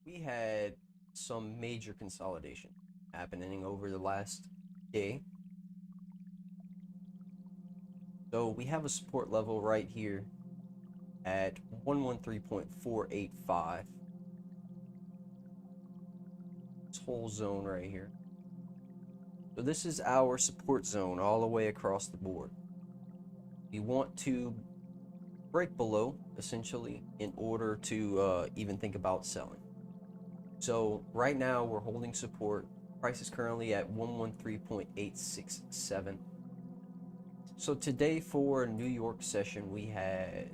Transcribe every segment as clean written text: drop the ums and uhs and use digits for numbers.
we had some major consolidation happening over the last day. So we have a support level right here at 113.485. This whole zone right here. So this is our support zone all the way across the board. We want to break below, essentially, in order to even think about selling. So right now we're holding support. Price is currently at 113.867. So today for New York session, we had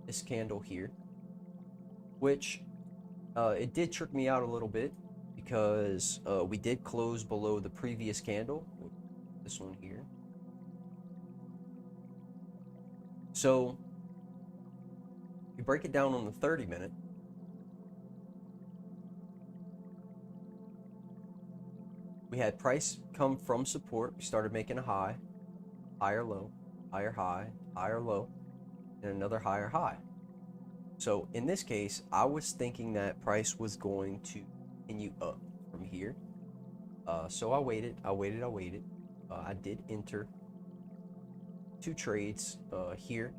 this candle here, which it did trick me out a little bit because we did close below the previous candle, this one here. So you break it down on the 30-minute. We had price come from support. We started making a high, higher low, higher high, higher low, and another higher high. So in this case, I was thinking that price was going to continue up from here. So I waited. I did enter 2 trades here.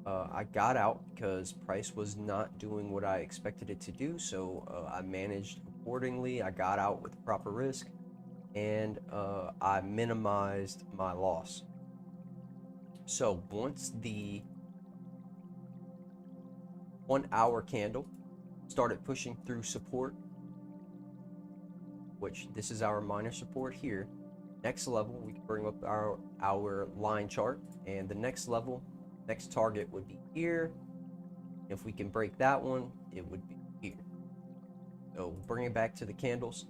I got out because price was not doing what I expected it to do. So I managed accordingly. I got out with proper risk, and I minimized my loss. So once the 1 hour candle started pushing through support, which this is our minor support here. Next level, we can bring up our line chart, and the next level, next target would be here. If we can break that one, it would be here. So bring it back to the candles.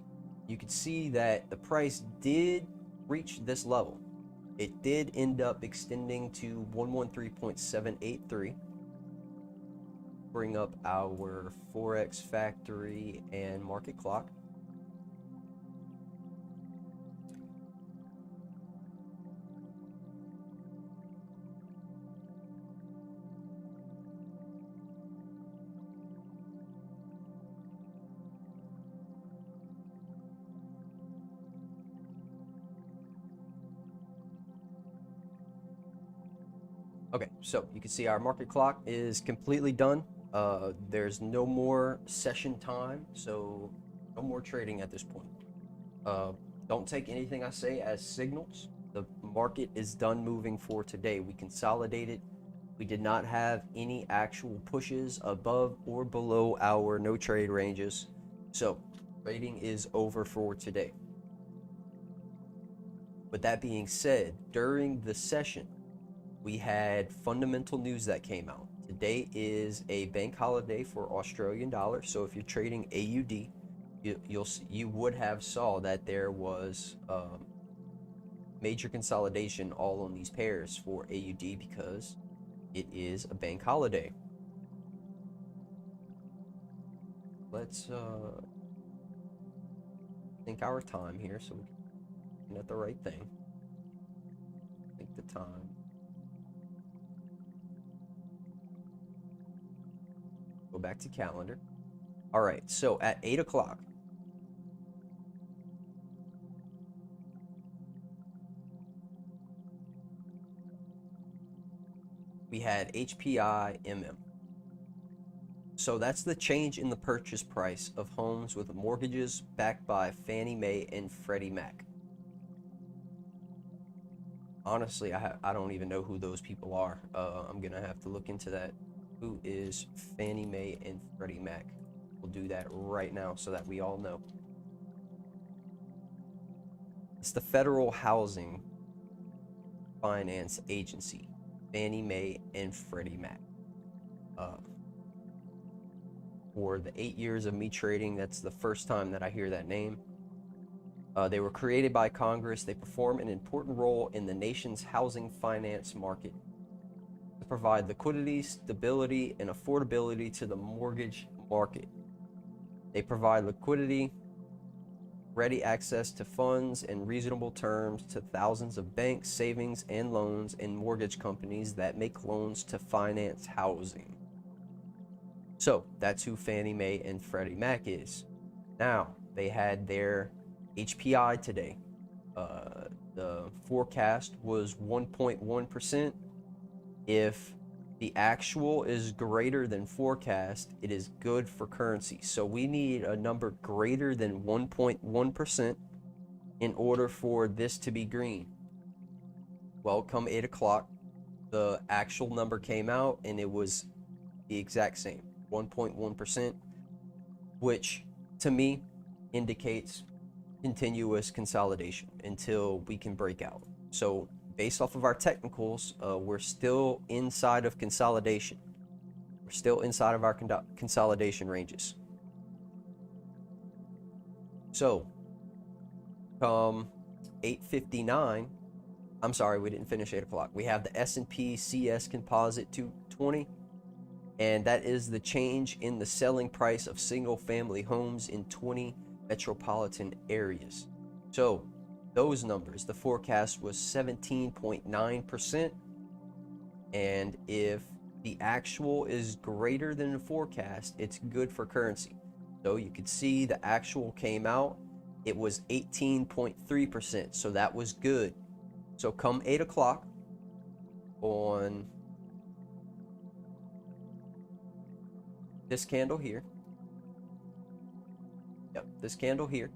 You can see that the price did reach this level. It did end up extending to 113.783. Bring up our Forex factory and market clock. Okay, so you can see our market clock is completely done. There's no more session time, so no more trading at this point. Don't take anything I say as signals. The market is done moving for today. We consolidated. We did not have any actual pushes above or below our no trade ranges. So trading is over for today. With that being said, during the session, we had fundamental news that came out. Today is a bank holiday for Australian dollars. So if you're trading AUD, you would have saw that there was major consolidation all on these pairs for AUD because it is a bank holiday. Let's think our time here so we can get the right thing. Think the time. Go back to calendar. All right, so at 8 o'clock, we had HPI-MM. So that's the change in the purchase price of homes with mortgages backed by Fannie Mae and Freddie Mac. Honestly, I don't even know who those people are. I'm going to have to look into that. Who is Fannie Mae and Freddie Mac? We'll do that right now so that we all know. It's the Federal Housing Finance Agency, Fannie Mae and Freddie Mac. For the 8 years of me trading, that's the first time that I hear that name. They were created by Congress. They perform an important role in the nation's housing finance market to provide liquidity, stability, and affordability to the mortgage market. They provide liquidity, ready access to funds, and reasonable terms to thousands of banks, savings, and loans and mortgage companies that make loans to finance housing. So that's who Fannie Mae and Freddie Mac is. Now, they had their HPI today. The forecast was 1.1%. If the actual is greater than forecast, it is good for currency. So we need a number greater than 1.1% in order for this to be green. Well, come 8 o'clock, the actual number came out and it was the exact same, 1.1%, which to me indicates continuous consolidation until we can break out. So based off of our technicals, we're still inside of consolidation. We're still inside of our consolidation ranges. So come 8:59, I'm sorry, we didn't finish 8 o'clock. We have the S&P CS Composite 220, and that is the change in the selling price of single-family homes in 20 metropolitan areas. So those numbers, the forecast was 17.9%, and if the actual is greater than the forecast, it's good for currency. So you could see the actual came out, it was 18.3%, so that was good. So come 8 o'clock on this candle here, this candle here,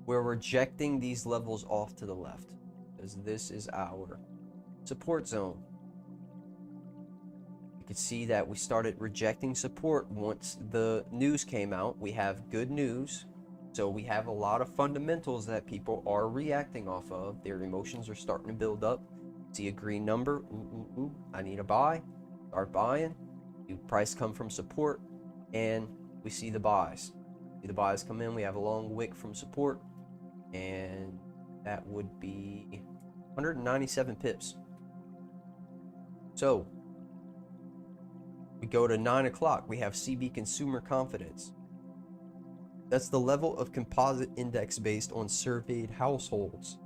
we're rejecting these levels off to the left because this is our support zone. You can see that we started rejecting support once the news came out. We have good news, so we have a lot of fundamentals that people are reacting off of. Their emotions are starting to build up. See a green number, I need a buy, start buying. The price come from support, and we see the buys. The buys come in, we have a long wick from support, and that would be 197 pips. So we go to 9 o'clock, we have CB Consumer Confidence. That's the level of composite index based on surveyed households.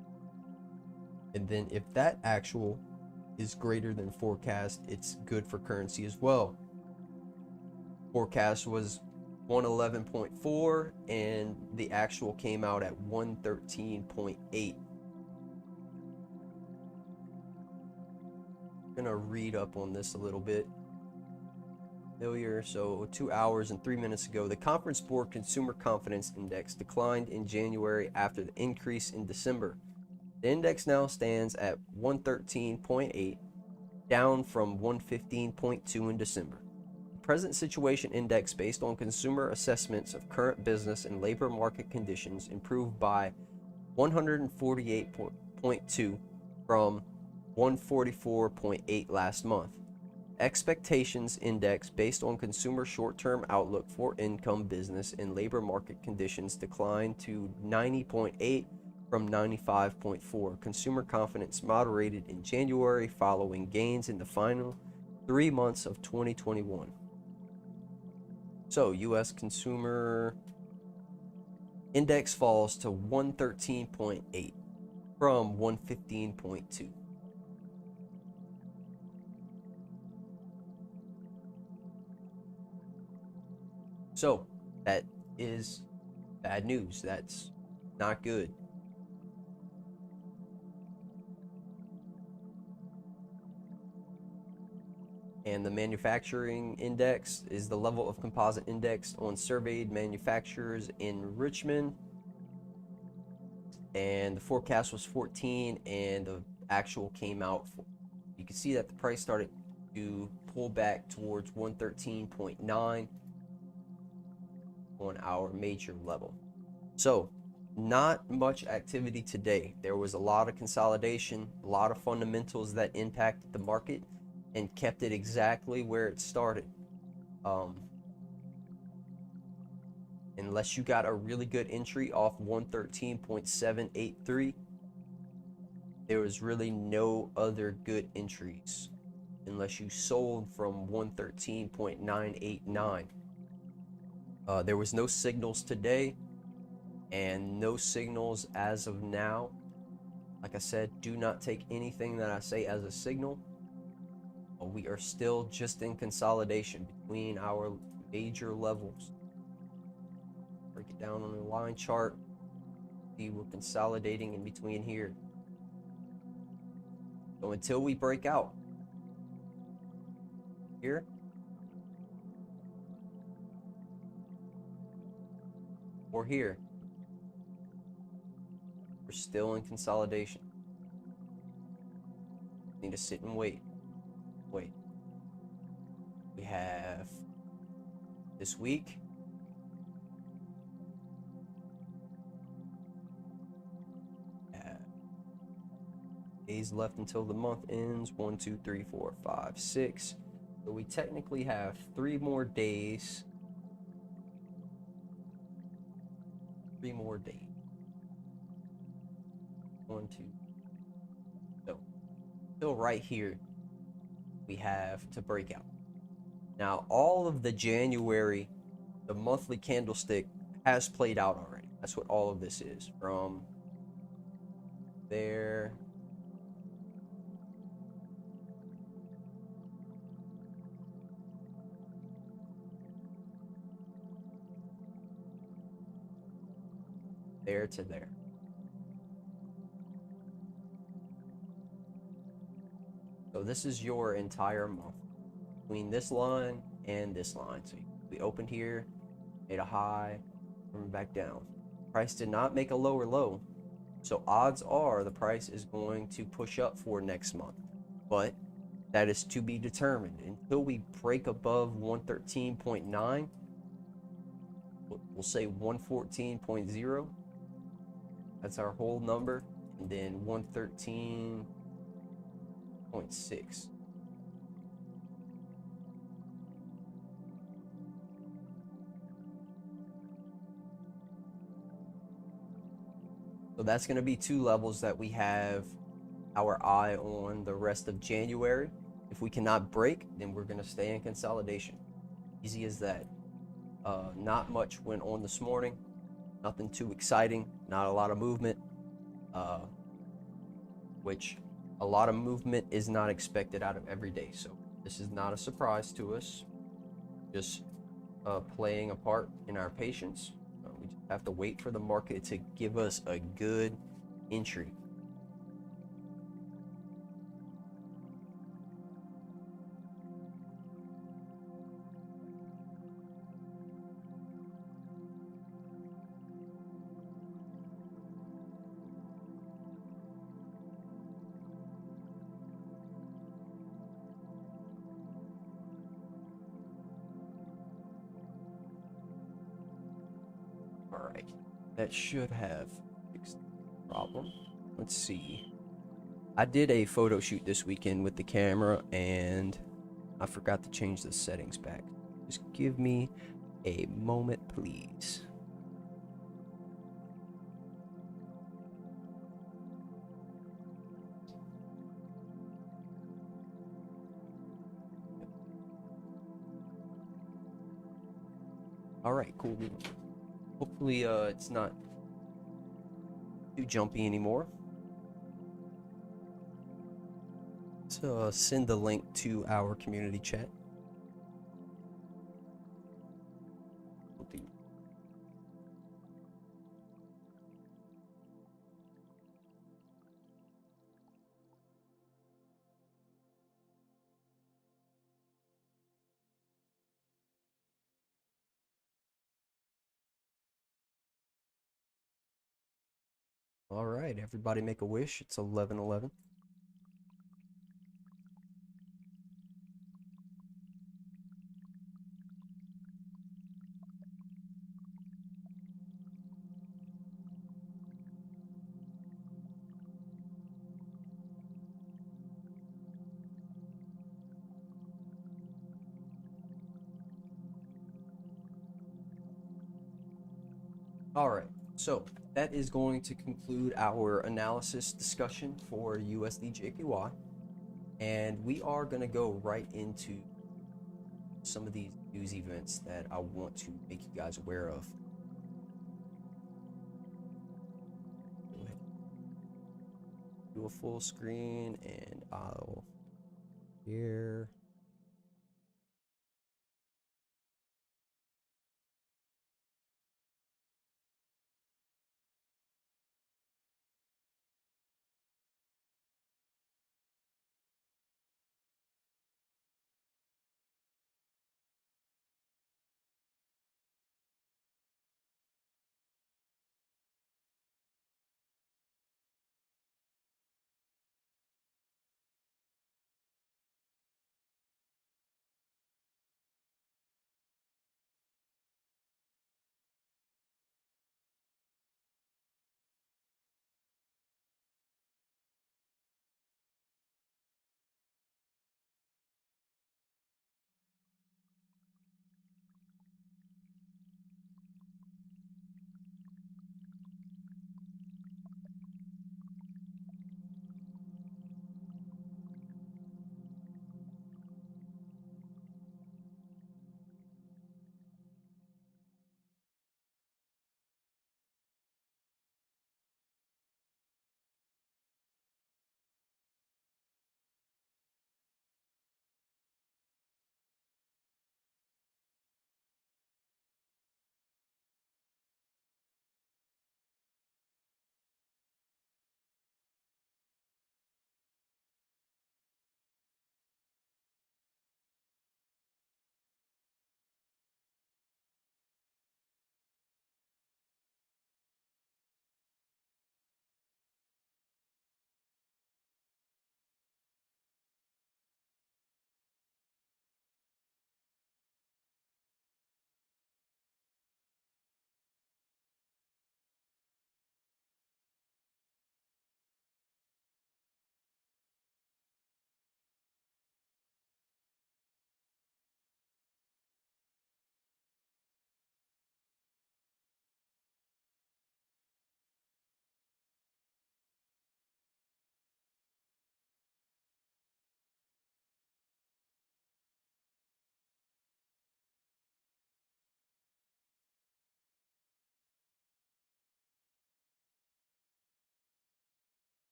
And then if that actual is greater than forecast, it's good for currency as well. Forecast was 111.4 and the actual came out at 113.8. I'm gonna read up on this a little bit. So 2 hours and 3 minutes ago, the Conference Board Consumer Confidence Index declined in January after the increase in December. The index now stands at 113.8, down from 115.2 in December. Present Situation Index, based on consumer assessments of current business and labor market conditions, improved by 148.2 from 144.8 last month. Expectations Index, based on consumer short-term outlook for income, business, and labor market conditions, declined to 90.8 from 95.4. Consumer confidence moderated in January following gains in the final 3 months of 2021. So, U.S. Consumer Index falls to 113.8 from 115.2. So, that is bad news. That's not good. And the manufacturing index is the level of composite index on surveyed manufacturers in Richmond. And the forecast was 14 and the actual came out. You can see that the price started to pull back towards 113.9 on our major level. So not much activity today. There was a lot of consolidation, a lot of fundamentals that impacted the market and kept it exactly where it started. Unless you got a really good entry off 113.783, there was really no other good entries unless you sold from 113.989. There was no signals today and no signals as of now. Like I said, do not take anything that I say as a signal. We are still just in consolidation between our major levels. Break it down on the line chart. See, we're consolidating in between here. So until we break out here, or here, we're still in consolidation. Need to sit and wait. Wait. We have this week. Days left until the month ends. 1, 2, 3, 4, 5, 6. So we technically have 3 more days. 3 more days. 1, 2. So still right here we have to break out. Now all of the January, the monthly candlestick has played out already. That's what all of this is. From there to there. So this is your entire month between this line and this line. So we opened here, made a high, coming back down. Price did not make a lower low. So odds are the price is going to push up for next month. But that is to be determined. Until we break above 113.9, we'll say 114.0. That's our whole number. And then 113.6. So that's going to be 2 levels that we have our eye on the rest of January. If we cannot break, then we're going to stay in consolidation. Easy as that. Not much went on this morning. Nothing too exciting. Not a lot of movement. Which a lot of movement is not expected out of every day. So this is not a surprise to us. Just playing a part in our patience. We just have to wait for the market to give us a good entry. All right, that should have fixed the problem. Let's see. I did a photo shoot this weekend with the camera and I forgot to change the settings back. Just give me a moment, please. All right, cool. Hopefully it's not too jumpy anymore. Let's send the link to our community chat. All right, everybody make a wish. It's 11:11. All right, so that is going to conclude our analysis discussion for USD/JPY, and we are going to go right into some of these news events that I want to make you guys aware of. Go ahead. Do a full screen and I'll here.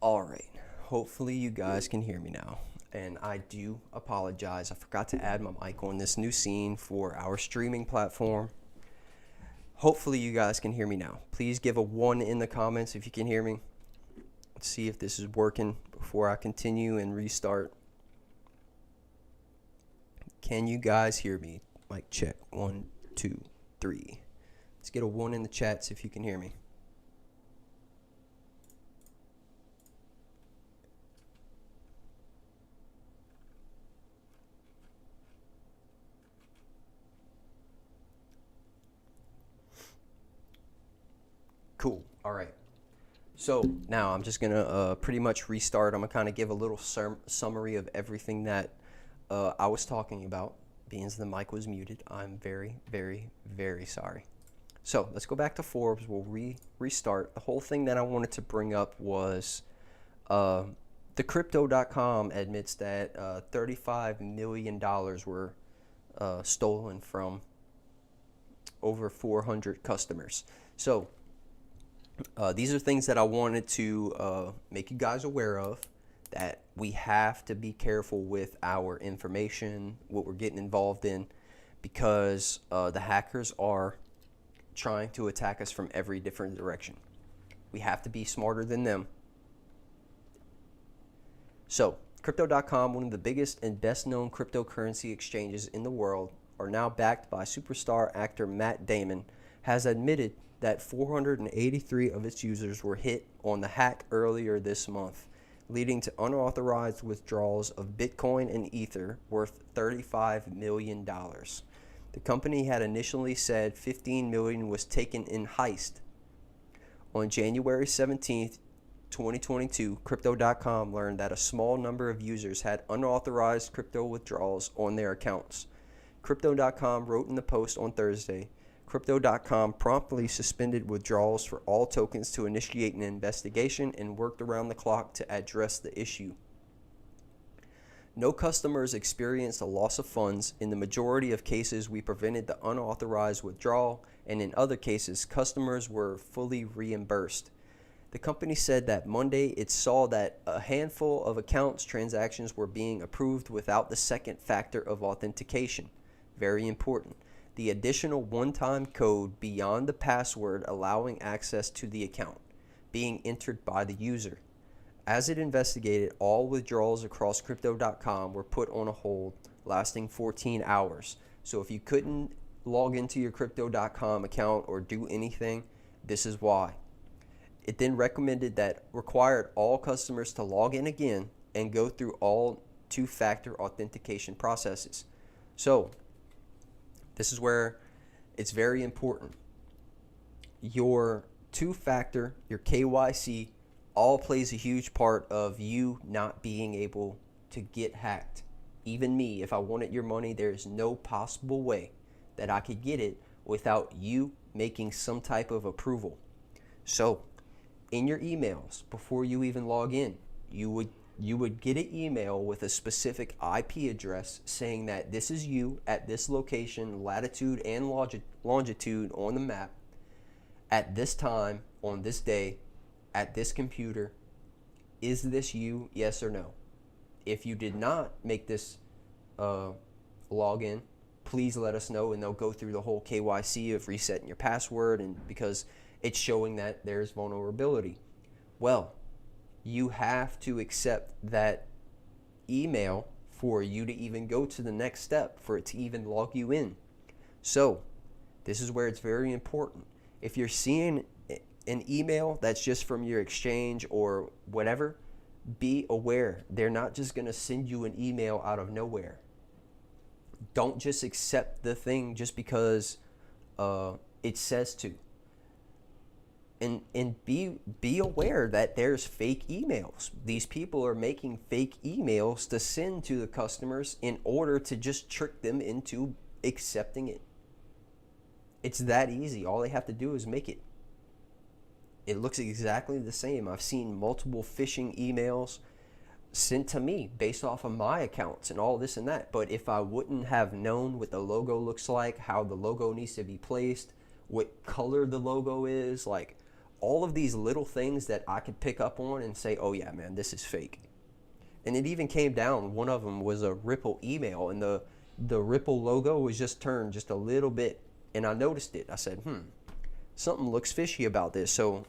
All right, hopefully you guys can hear me now. And I do apologize. I forgot to add my mic on this new scene for our streaming platform. Hopefully you guys can hear me now. Please give a 1 in the comments if you can hear me. Let's see if this is working before I continue and restart. Can you guys hear me? Mic check. 1, 2, 3. Let's get a 1 in the chats if you can hear me. Cool. All right. So now I'm just gonna pretty much restart. I'm gonna kind of give a little summary of everything that I was talking about. Being as the mic was muted, I'm very, very, very sorry. So let's go back to Forbes. We'll restart. The whole thing that I wanted to bring up was the Crypto.com admits that $35 million were stolen from over 400 customers. So these are things that I wanted to make you guys aware of, that we have to be careful with our information, what we're getting involved in, because the hackers are trying to attack us from every different direction. We have to be smarter than them. So, Crypto.com, one of the biggest and best known cryptocurrency exchanges in the world, are now backed by superstar actor Matt Damon, has admitted that 483 of its users were hit on the hack earlier this month, leading to unauthorized withdrawals of Bitcoin and Ether worth $35 million. The company had initially said $15 million was taken in heist. On January 17th, 2022, Crypto.com learned that a small number of users had unauthorized crypto withdrawals on their accounts. Crypto.com wrote in the post on Thursday, Crypto.com promptly suspended withdrawals for all tokens to initiate an investigation and worked around the clock to address the issue. No customers experienced a loss of funds. In the majority of cases, we prevented the unauthorized withdrawal, and in other cases, customers were fully reimbursed. The company said that Monday it saw that a handful of accounts transactions were being approved without the second factor of authentication. Very important. The additional one-time code beyond the password allowing access to the account being entered by the user. As it investigated, all withdrawals across Crypto.com were put on a hold lasting 14 hours. So if you couldn't log into your Crypto.com account or do anything, this is why. It then required all customers to log in again and go through all two-factor authentication processes. So this is where it's very important. Your two-factor, your KYC, all plays a huge part of you not being able to get hacked. Even me, if I wanted your money, there is no possible way that I could get it without you making some type of approval. So in your emails, before you even log in, you would get an email with a specific IP address saying that this is you at this location, latitude and longitude on the map, at this time, on this day, at this computer. Is this you? Yes or no? If you did not make this login, please let us know, and they'll go through the whole KYC of resetting your password, and because it's showing that there's vulnerability. Well, you have to accept that email for you to even go to the next step, for it to even log you in. So this is where it's very important. If you're seeing an email that's just from your exchange or whatever, be aware. They're not just going to send you an email out of nowhere. Don't just accept the thing just because it says to. And be aware that there's fake emails. These people are making fake emails to send to the customers in order to just trick them into accepting it. It's that easy. All they have to do is make it. It looks exactly the same. I've seen multiple phishing emails sent to me based off of my accounts and all this and that. But if I wouldn't have known what the logo looks like, how the logo needs to be placed, what color the logo is, like all of these little things that I could pick up on and say, oh yeah, man, this is fake. And it even came down, one of them was a Ripple email, and the Ripple logo was just turned just a little bit. And I noticed it. I said, something looks fishy about this. So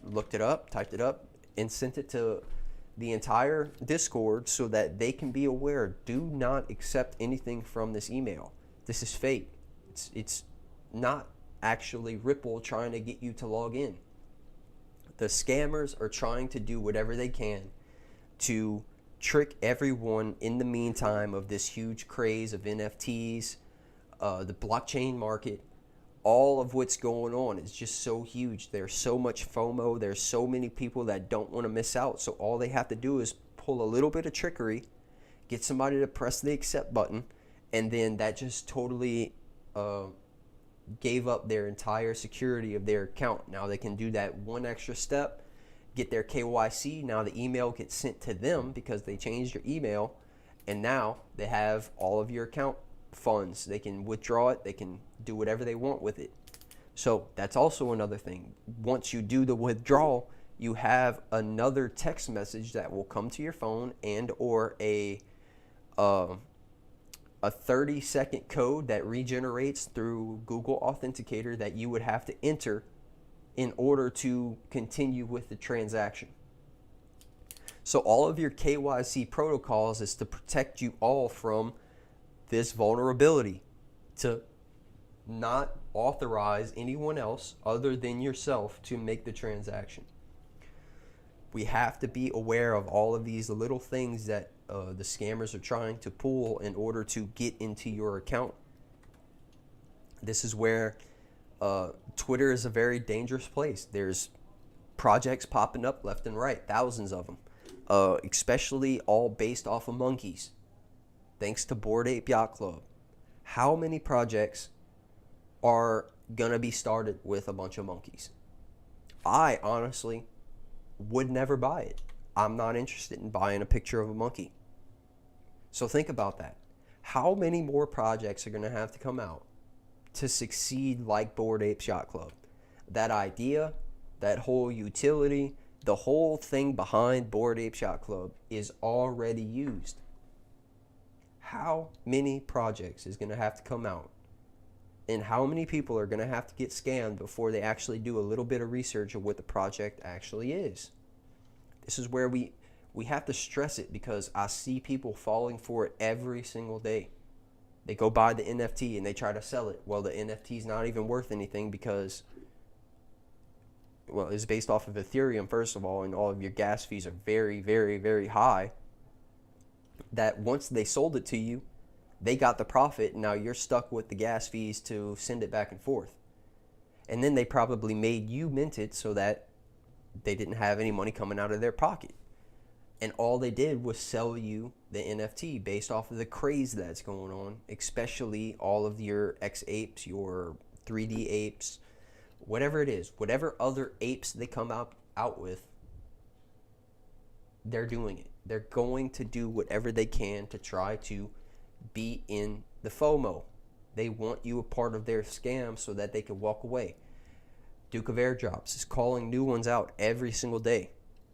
looked it up, typed it up, and sent it to the entire Discord so that they can be aware. Do not accept anything from this email. This is fake. It's not actually Ripple trying to get you to log in. The scammers are trying to do whatever they can to trick everyone in the meantime of this huge craze of NFTs, the blockchain market. All of what's going on is just so huge. There's so much FOMO. There's so many people that don't want to miss out. So all they have to do is pull a little bit of trickery, get somebody to press the accept button, and then that just totally gave up their entire security of their account. Now they can do that one extra step, get their KYC. Now the email gets sent to them because they changed your email, and now they have all of your account funds. They can withdraw it. They can do whatever they want with it. So that's also another thing. Once you do the withdrawal, you have another text message that will come to your phone, and or a 30-second code that regenerates through Google Authenticator that you would have to enter in order to continue with the transaction. So all of your KYC protocols is to protect you all from this vulnerability, to not authorize anyone else other than yourself to make the transaction. We have to be aware of all of these little things that the scammers are trying to pull in order to get into your account. This is where Twitter is a very dangerous place. There's projects popping up left and right, thousands of them, especially all based off of monkeys. Thanks to Bored Ape Yacht Club. How many projects are gonna be started with a bunch of monkeys? I honestly would never buy it. I'm not interested in buying a picture of a monkey. So think about that. How many more projects are gonna have to come out to succeed like Bored Ape Yacht Club? That idea, that whole utility, the whole thing behind Bored Ape Yacht Club is already used. How many projects is going to have to come out, and how many people are going to have to get scammed before they actually do a little bit of research of what the project actually is? This is where we have to stress it, because I see people falling for it every single day. They go buy the NFT and they try to sell it. Well, the NFT is not even worth anything because, well, it's based off of Ethereum, first of all, and all of your gas fees are very, very, very high. That once they sold it to you, they got the profit, and now you're stuck with the gas fees to send it back and forth. And then they probably made you mint it so that they didn't have any money coming out of their pocket. And all they did was sell you the NFT based off of the craze that's going on, especially all of your X apes, your 3D apes, whatever it is, whatever other apes they come out with, they're doing it. They're going to do whatever they can to try to be in the FOMO. They want you a part of their scam so that they can walk away. Duke of Airdrops is calling new ones out every single day.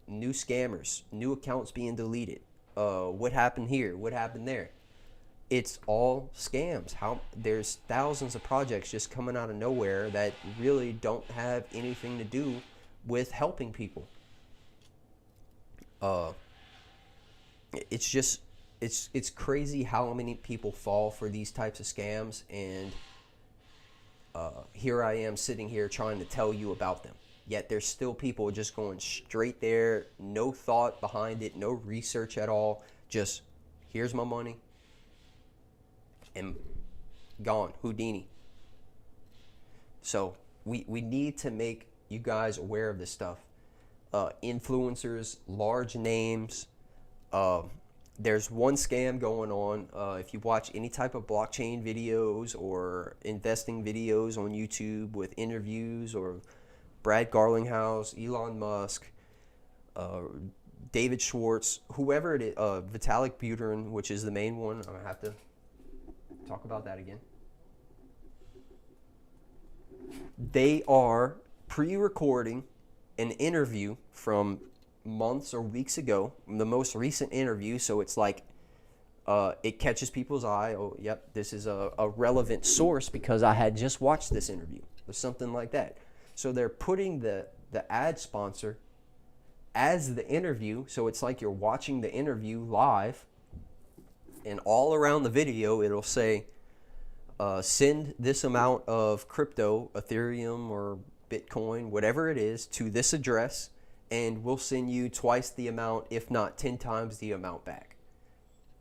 New scammers, new accounts being deleted. What happened here? What happened there? It's all scams. There's thousands of projects just coming out of nowhere that really don't have anything to do with helping people. It's crazy how many people fall for these types of scams, and here I am sitting here trying to tell you about them. Yet there's still people just going straight there, no thought behind it, no research at all. Just, here's my money, and gone, Houdini. So we need to make you guys aware of this stuff. Influencers, large names. There's one scam going on. If you watch any type of blockchain videos or investing videos on YouTube with interviews, or Brad Garlinghouse, Elon Musk, David Schwartz, whoever it is, Vitalik Buterin, which is the main one. I'm going to have to talk about that again. They are pre-recording an interview from months or weeks ago, the most recent interview, so it's like it catches people's eye. Oh, yep, this is a relevant source because I had just watched this interview or something like that. So they're putting the ad sponsor as the interview, so it's like you're watching the interview live, and all around the video it'll say send this amount of crypto, Ethereum or Bitcoin, whatever it is, to this address, and we'll send you twice the amount, if not 10 times the amount back.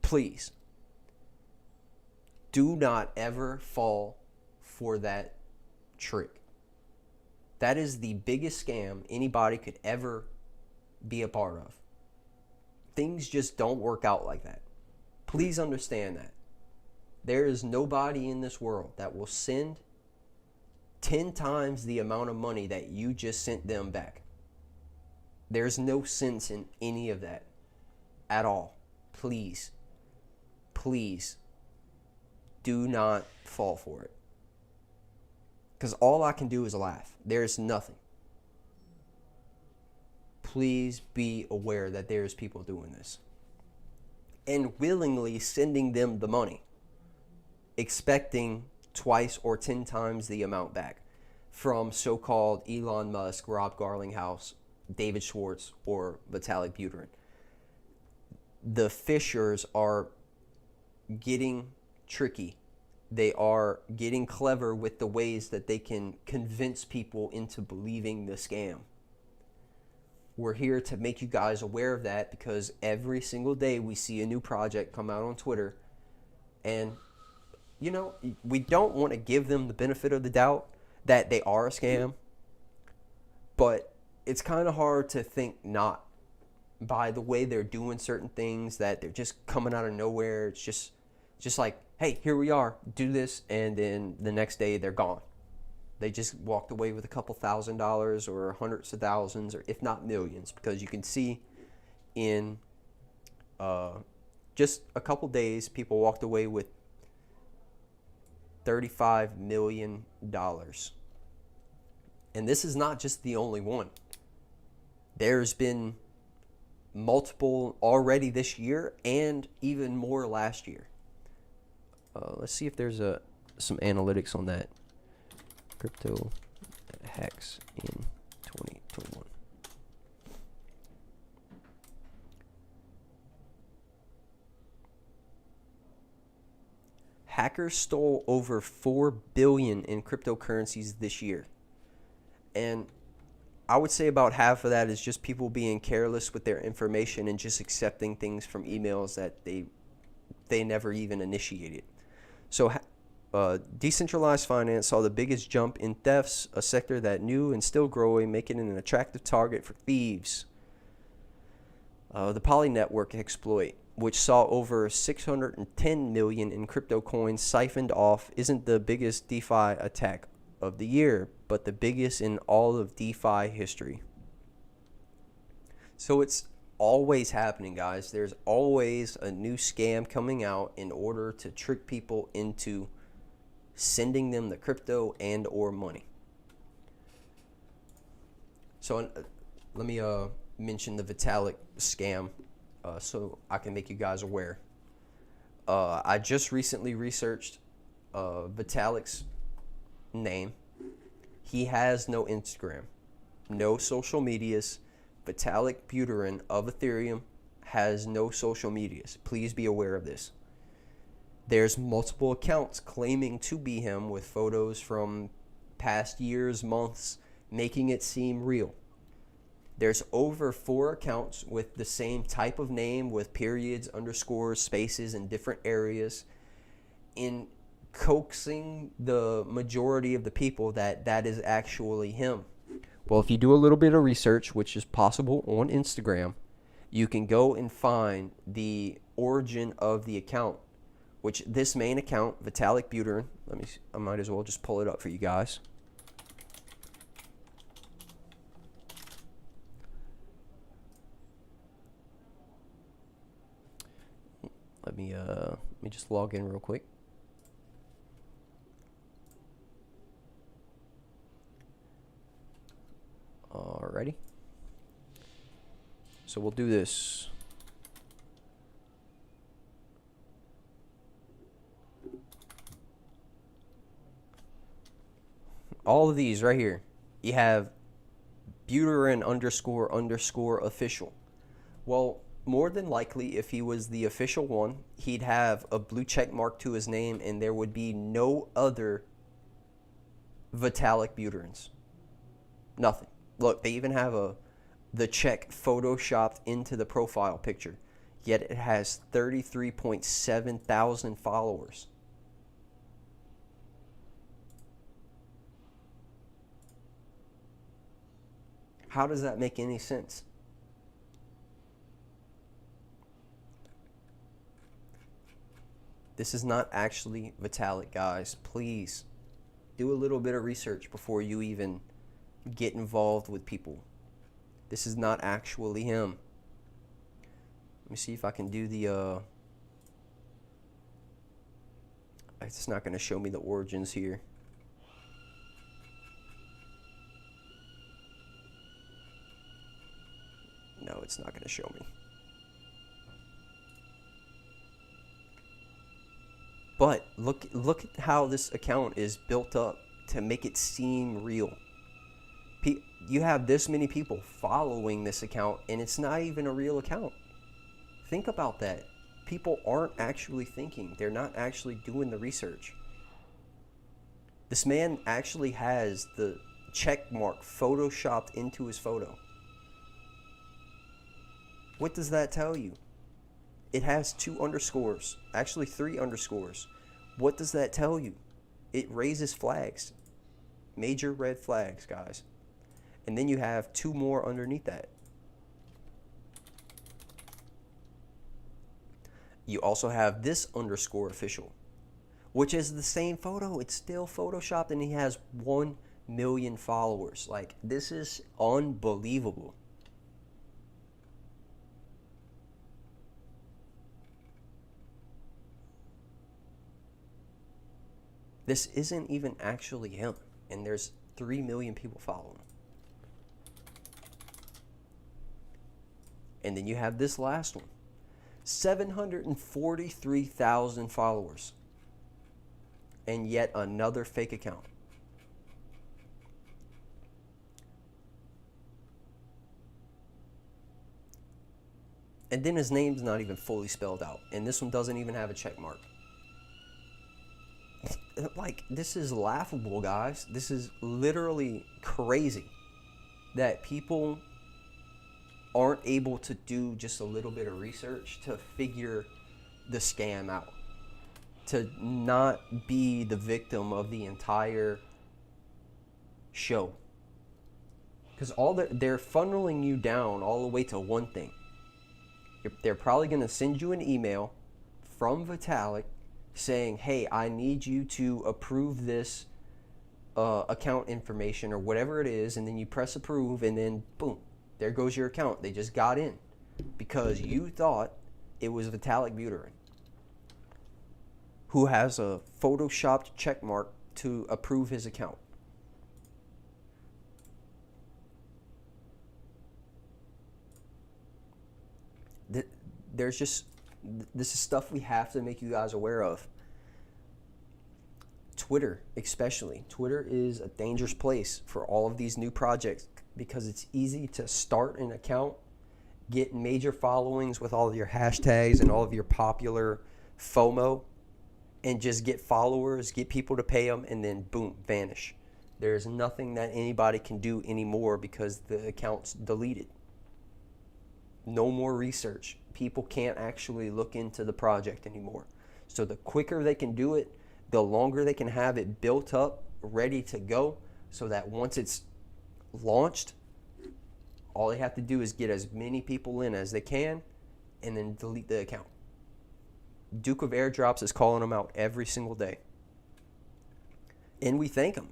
Please do not ever fall for that trick. That is the biggest scam anybody could ever be a part of. Things just don't work out like that. Please understand that. There is nobody in this world that will send 10 times the amount of money that you just sent them back. There's no sense in any of that at all. Please, please do not fall for it. Because all I can do is laugh. There's nothing. Please be aware that there's people doing this and willingly sending them the money, expecting twice or 10 times the amount back from so-called Elon Musk, Rob Garlinghouse, David Schwartz, or Vitalik Buterin. The fishers are getting tricky. They are getting clever with the ways that they can convince people into believing the scam. We're here to make you guys aware of that because every single day we see a new project come out on Twitter, and you know, we don't want to give them the benefit of the doubt that they are a scam, but it's kind of hard to think not by the way they're doing certain things, that they're just coming out of nowhere. It's just like, hey, here we are, do this, and then the next day they're gone. They just walked away with a couple $1,000 or hundreds of thousands, or if not millions, because you can see in just a couple days, people walked away with $35 million. And this is not just the only one. There's been multiple already this year and even more last year. Let's see if there's some analytics on that. Crypto hacks in 2021. Hackers stole over $4 billion in cryptocurrencies this year. And I would say about half of that is just people being careless with their information and just accepting things from emails that they never even initiated. So decentralized finance saw the biggest jump in thefts, a sector that new and still growing, making it an attractive target for thieves. The Poly network exploit, which saw over 610 million in crypto coins siphoned off, isn't the biggest DeFi attack of the year, but the biggest in all of DeFi history. So it's always happening, guys. There's always a new scam coming out in order to trick people into sending them the crypto and or money. So let me mention the Vitalik scam so I can make you guys aware. I just recently researched Vitalik's name. He has no Instagram, no social medias. Vitalik Buterin of Ethereum has no social medias. Please be aware of this. There's multiple accounts claiming to be him with photos from past years, months, making it seem real. There's over 4 accounts with the same type of name with periods, underscores, spaces in different areas, in coaxing the majority of the people that is actually him. Well, if you do a little bit of research, which is possible on Instagram, you can go and find the origin of the account, which this main account, Vitalik Buterin, I might as well just pull it up for you guys. Let me just log in real quick. Alrighty. So we'll do this. All of these right here, you have Buterin __ official. Well, more than likely, if he was the official one, he'd have a blue check mark to his name, and there would be no other Vitalik Buterins. Nothing. Look, they even have the check photoshopped into the profile picture, yet it has 33.7 thousand followers. How does that make any sense? This is not actually Vitalik, guys. Please do a little bit of research before you even get involved with people. This is not actually him. Let me see if I can do the it's not going to show me the origins here. No, it's not going to show me. But look at how this account is built up to make it seem real. You have this many people following this account, and it's not even a real account. Think about that. People aren't actually thinking. They're not actually doing the research. This man actually has the check mark photoshopped into his photo. What does that tell you? It has 2 underscores, actually 3 underscores. What does that tell you? It raises flags, major red flags, guys. And then you have 2 more underneath that. You also have this _ official, which is the same photo. It's still photoshopped, and he has 1 million followers. Like, this is unbelievable. This isn't even actually him, and there's 3 million people following him. And then you have this last one, 743,000 followers, and yet another fake account. And then his name's not even fully spelled out, and this one doesn't even have a check mark. Like, this is laughable, guys. This is literally crazy that people aren't able to do just a little bit of research to figure the scam out, to not be the victim of the entire show. Because they're funneling you down all the way to one thing. They're probably going to send you an email from Vitalik saying, hey, I need you to approve this account information or whatever it is, and then you press approve, and then boom, there goes your account. They just got in because you thought it was Vitalik Buterin, who has a photoshopped check mark to approve his account. There's just, this is stuff we have to make you guys aware of. Twitter, especially. Twitter is a dangerous place for all of these new projects because it's easy to start an account, get major followings with all of your hashtags and all of your popular FOMO, and just get followers, get people to pay them, and then boom, vanish. There's nothing that anybody can do anymore because the account's deleted. No more research. People can't actually look into the project anymore. So the quicker they can do it, the longer they can have it built up, ready to go, so that once it's launched, all they have to do is get as many people in as they can and then delete the account. Duke of Airdrops is calling them out every single day. And we thank him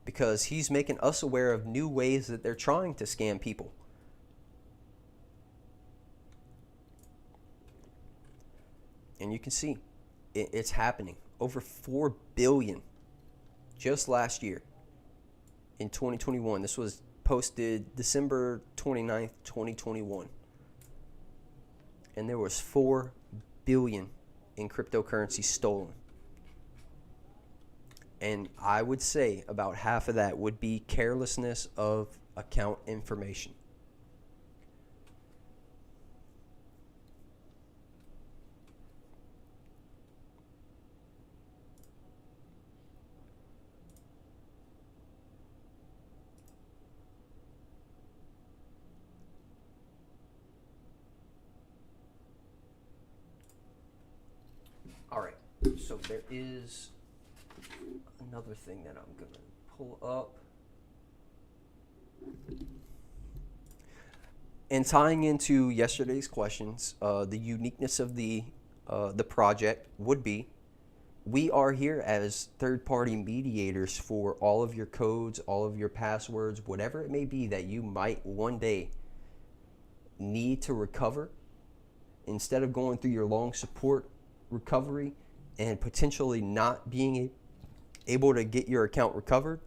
because he's making us aware of new ways that they're trying to scam people. And you can see it's happening. Over 4 billion just last year in 2021. This was posted December 29th, 2021. and there was 4 billion in cryptocurrency stolen. And I would say about half of that would be carelessness of account information. All right, so there is another thing that I'm going to pull up. And tying into yesterday's questions, the uniqueness of the project would be, we are here as third-party mediators for all of your codes, all of your passwords, whatever it may be that you might one day need to recover. Instead of going through your long support recovery and potentially not being able to get your account recovered,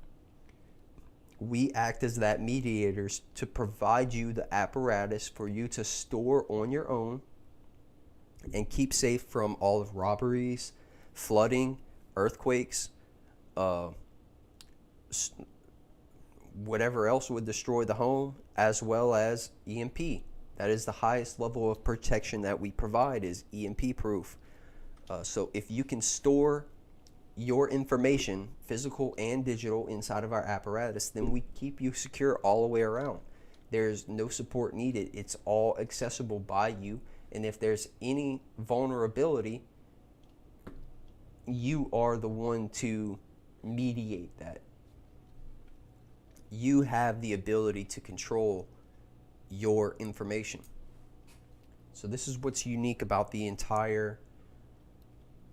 we act as that mediators to provide you the apparatus for you to store on your own and keep safe from all of robberies, flooding, earthquakes, whatever else would destroy the home, as well as EMP. That is the highest level of protection that we provide, is EMP proof. So if you can store your information, physical and digital, inside of our apparatus, then we keep you secure all the way around. There's no support needed. It's all accessible by you. And if there's any vulnerability, you are the one to mediate that. You have the ability to control your information. So this is what's unique about the entire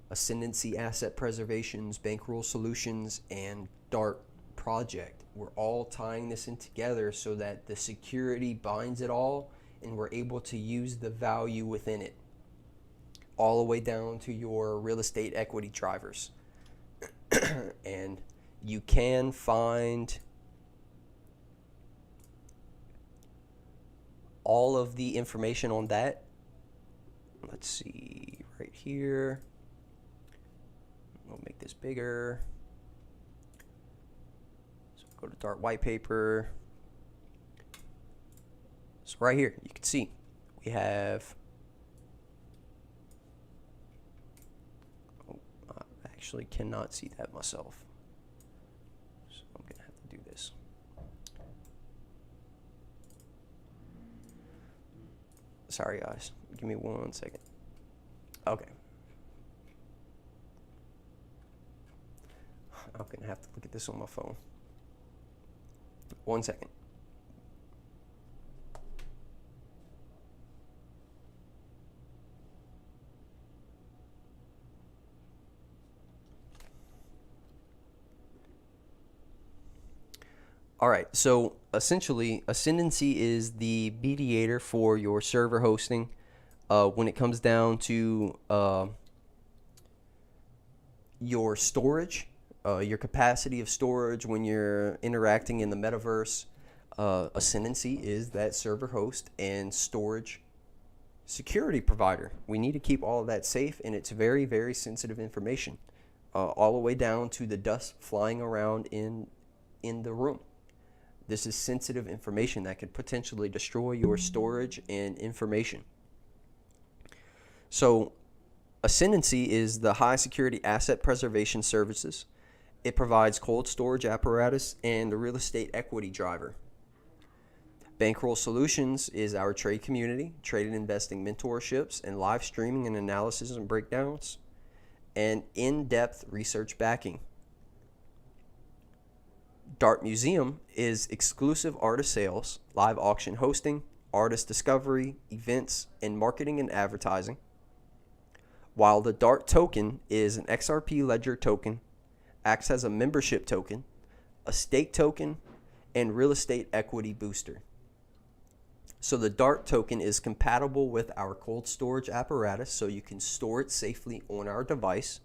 Ascendancy Asset Preservations, Bankroll Solutions, and DaRT project. We're all tying this in together so that the security binds it all and we're able to use the value within it, all the way down to your real estate equity drivers. And you can find all of the information on that. Let's see, right here. We'll make this bigger. So go to DaRT white paper. So right here, you can see we have, I actually cannot see that myself. So I'm gonna have to do this. Sorry guys, give me 1 second. Okay. I'm gonna have to look at this on my phone. 1 second. All right, so essentially, Ascendancy is the mediator for your server hosting when it comes down to your storage. Your capacity of storage when you're interacting in the metaverse. Ascendancy is that server host and storage security provider. We need to keep all of that safe, and it's very, very sensitive information, all the way down to the dust flying around in the room. This is sensitive information that could potentially destroy your storage and information. So Ascendancy is the high security asset preservation services. It provides cold storage apparatus and the real estate equity driver. Bankroll Solutions is our trade community, trade and investing mentorships, and live streaming and analysis and breakdowns, and in-depth research backing. DaRT Museum is exclusive artist sales, live auction hosting, artist discovery, events, and marketing and advertising. While the DaRT token is an XRP ledger token, acts as a membership token, a stake token, and real estate equity booster. So the DaRT token is compatible with our cold storage apparatus, so you can store it safely on our device.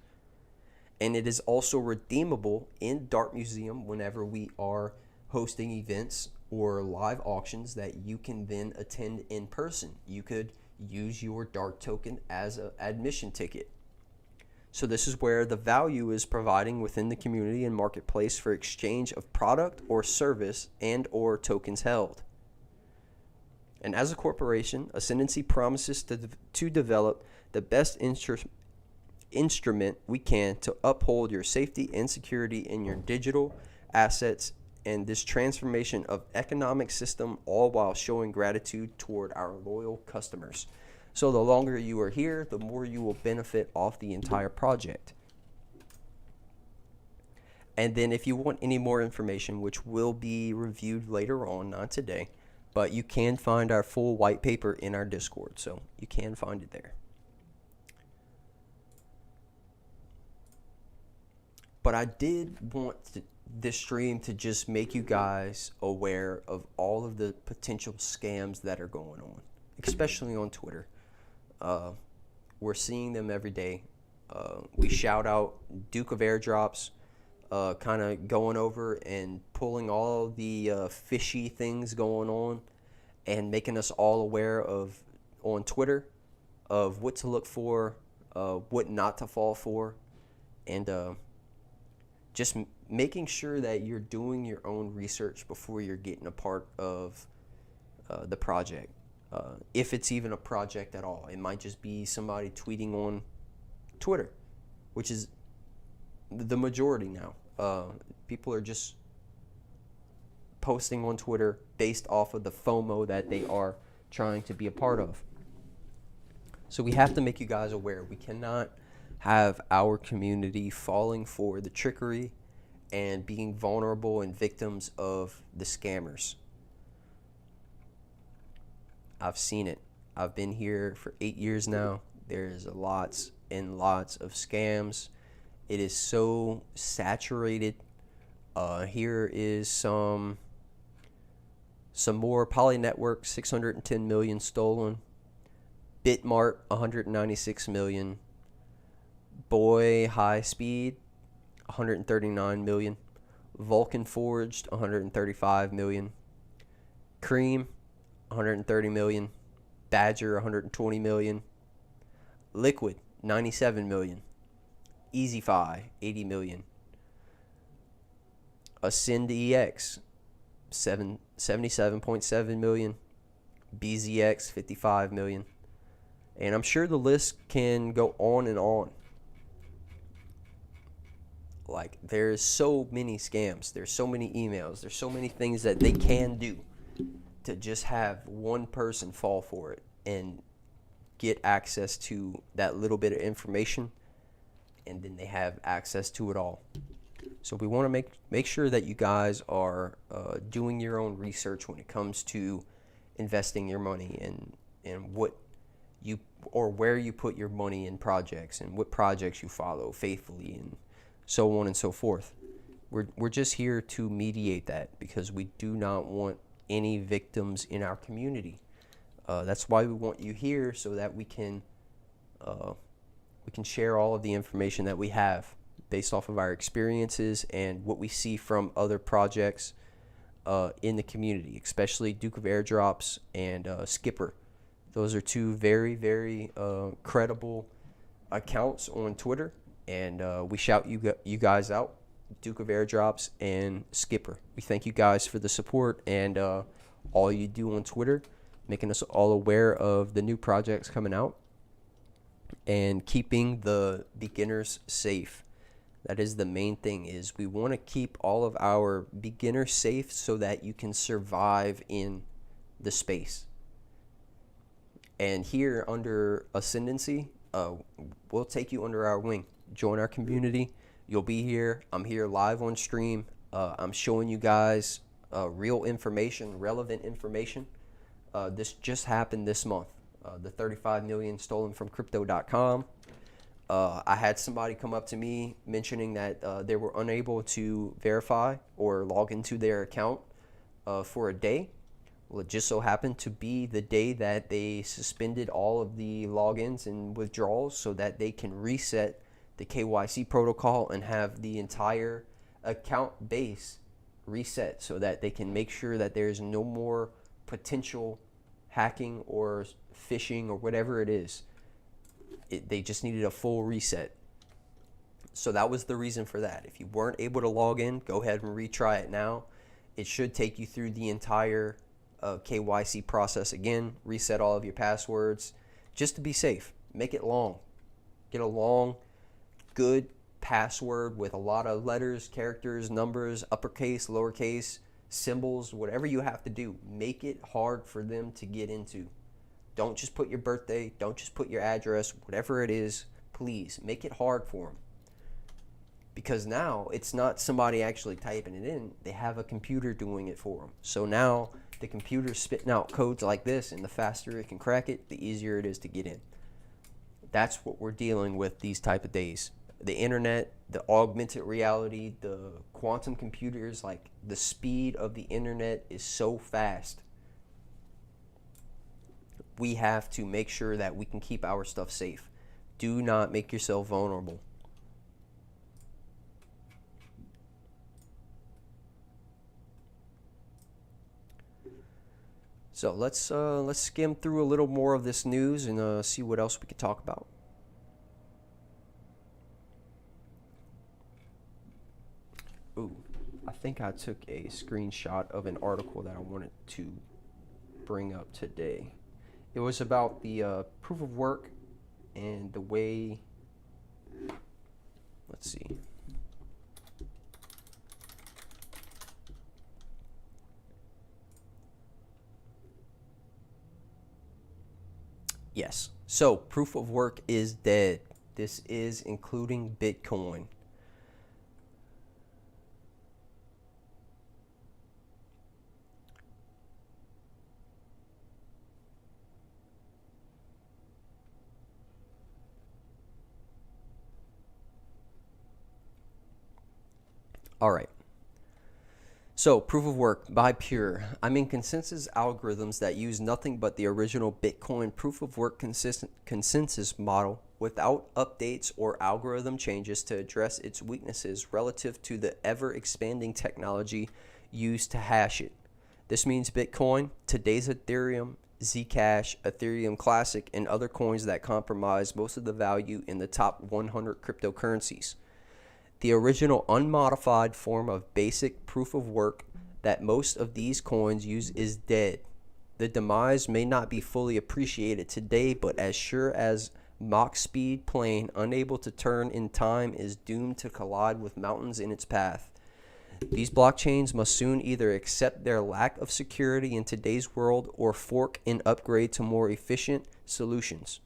And it is also redeemable in DaRT Museum whenever we are hosting events or live auctions that you can then attend in person. You could use your DaRT token as an admission ticket. So this is where the value is providing within the community and marketplace for exchange of product or service and or tokens held. And as a corporation, Ascendancy promises to develop the best instrument we can to uphold your safety and security in your digital assets and this transformation of economic system, all while showing gratitude toward our loyal customers. So the longer you are here, the more you will benefit off the entire project. And then if you want any more information, which will be reviewed later on, not today, but you can find our full white paper in our Discord, so you can find it there. But I did want this stream to just make you guys aware of all of the potential scams that are going on, especially on Twitter. We're seeing them every day. We shout out Duke of Airdrops, kind of going over and pulling all the fishy things going on and making us all aware of, on Twitter, of what to look for, what not to fall for, and just making sure that you're doing your own research before you're getting a part of the project. If it's even a project at all. It might just be somebody tweeting on Twitter, which is the majority now. People are just posting on Twitter based off of the FOMO that they are trying to be a part of. So we have to make you guys aware. We cannot have our community falling for the trickery and being vulnerable and victims of the scammers. I've seen it. I've been here for 8 years now. There's lots and lots of scams. It is so saturated. Here is some more. Poly Network, 610 million stolen. Bitmart, 196 million. Boy High Speed, 139 million. Vulcan Forged, 135 million. Cream, 130 million. Badger, 120 million. Liquid, 97 million. EasyFi, 80 million. AscendEX, 77.7 million. BZX, 55 million. And I'm sure the list can go on and on. Like, there's so many scams. There's so many emails. There's so many things that they can do to just have one person fall for it and get access to that little bit of information, and then they have access to it all. So we want to make sure that you guys are doing your own research when it comes to investing your money and what you or where you put your money in projects and what projects you follow faithfully and so on and so forth. We're just here to mediate that because we do not want any victims in our community. That's why we want you here, so that we can share all of the information that we have based off of our experiences and what we see from other projects in the community, especially Duke of Airdrops and Skipper. Those are two very, very credible accounts on Twitter, and we shout you guys out, Duke of Airdrops and Skipper. We thank you guys for the support and all you do on Twitter, making us all aware of the new projects coming out and keeping the beginners safe. That is the main thing, is we want to keep all of our beginners safe so that you can survive in the space. And here under Ascendancy, we'll take you under our wing. Join our community. You'll be here. I'm here live on stream. I'm showing you guys real information, relevant information. This just happened this month. The 35 million stolen from crypto.com. I had somebody come up to me mentioning that they were unable to verify or log into their account for a day. Well, it just so happened to be the day that they suspended all of the logins and withdrawals so that they can reset the KYC protocol and have the entire account base reset so that they can make sure that there's no more potential hacking or phishing or whatever it is. They just needed a full reset. So that was the reason for that. If you weren't able to log in, go ahead and retry it now. It should take you through the entire KYC process again, reset all of your passwords, just to be safe. Make it long. Get a long, good password with a lot of letters, characters, numbers, uppercase, lowercase, symbols, whatever you have to do. Make it hard for them to get into. Don't just put your birthday, don't just put your address, whatever it is, please make it hard for them. Because now it's not somebody actually typing it in, they have a computer doing it for them. So now the computer's spitting out codes like this, and the faster it can crack it, the easier it is to get in. That's what we're dealing with these type of days. The internet, the augmented reality, the quantum computers, like the speed of the internet is so fast. We have to make sure that we can keep our stuff safe. Do not make yourself vulnerable. So let's skim through a little more of this news and see what else we can talk about. Ooh, I think I took a screenshot of an article that I wanted to bring up today. It was about the proof of work and the way, let's see. Yes, so proof of work is dead. This is including Bitcoin. All right. So, proof of work by Pure. I'm in consensus algorithms that use nothing but the original Bitcoin proof of work consensus model without updates or algorithm changes to address its weaknesses relative to the ever-expanding technology used to hash it. This means Bitcoin, today's Ethereum, Zcash, Ethereum Classic, and other coins that comprise most of the value in the top 100 cryptocurrencies. The original unmodified form of basic proof of work that most of these coins use is dead. The demise may not be fully appreciated today, but as sure as Mach speed plane unable to turn in time is doomed to collide with mountains in its path. These blockchains must soon either accept their lack of security in today's world or fork and upgrade to more efficient solutions,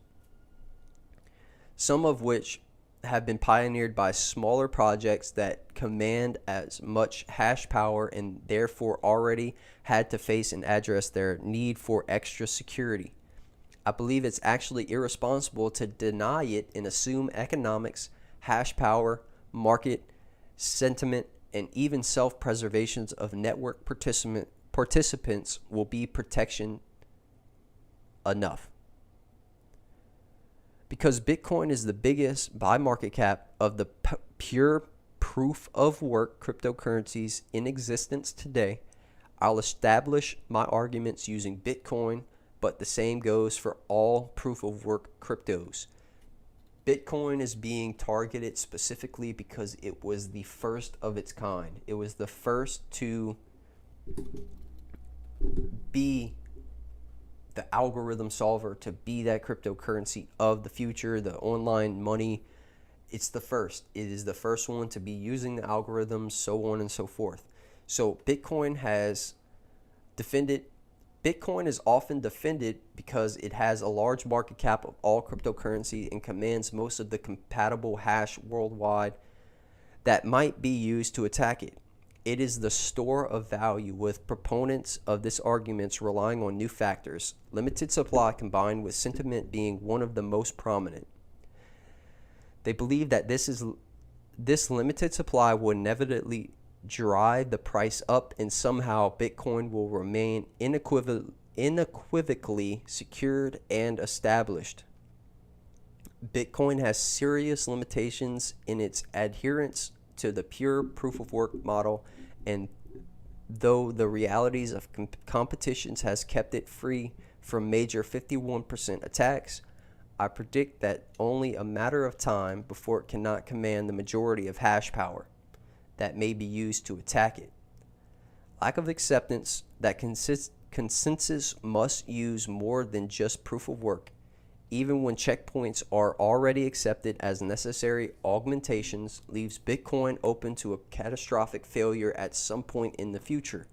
some of which have been pioneered by smaller projects that command as much hash power and therefore already had to face and address their need for extra security. I believe it's actually irresponsible to deny it and assume economics, hash power, market, sentiment, and even self-preservations of network participants will be protection enough. Because Bitcoin is the biggest by market cap of the pure proof of work cryptocurrencies in existence today, I'll establish my arguments using Bitcoin, but the same goes for all proof of work cryptos. Bitcoin is being targeted specifically because it was the first of its kind. It was the first to be the algorithm solver, to be that cryptocurrency of the future, the online money. It's the first. It is the first one to be using the algorithms, so on and so forth. So Bitcoin is often defended because it has a large market cap of all cryptocurrency and commands most of the compatible hash worldwide that might be used to attack it. It is the store of value, with proponents of this argument relying on new factors, limited supply combined with sentiment being one of the most prominent. They believe that this limited supply will inevitably drive the price up, and somehow Bitcoin will remain unequivocally secured and established. Bitcoin has serious limitations in its adherence to the pure proof of work model, and though the realities of competitions has kept it free from major 51% attacks, I predict that only a matter of time before it cannot command the majority of hash power that may be used to attack it. Lack of acceptance that consensus must use more than just proof of work, even when checkpoints are already accepted as necessary augmentations, leaves Bitcoin open to a catastrophic failure at some point in the future,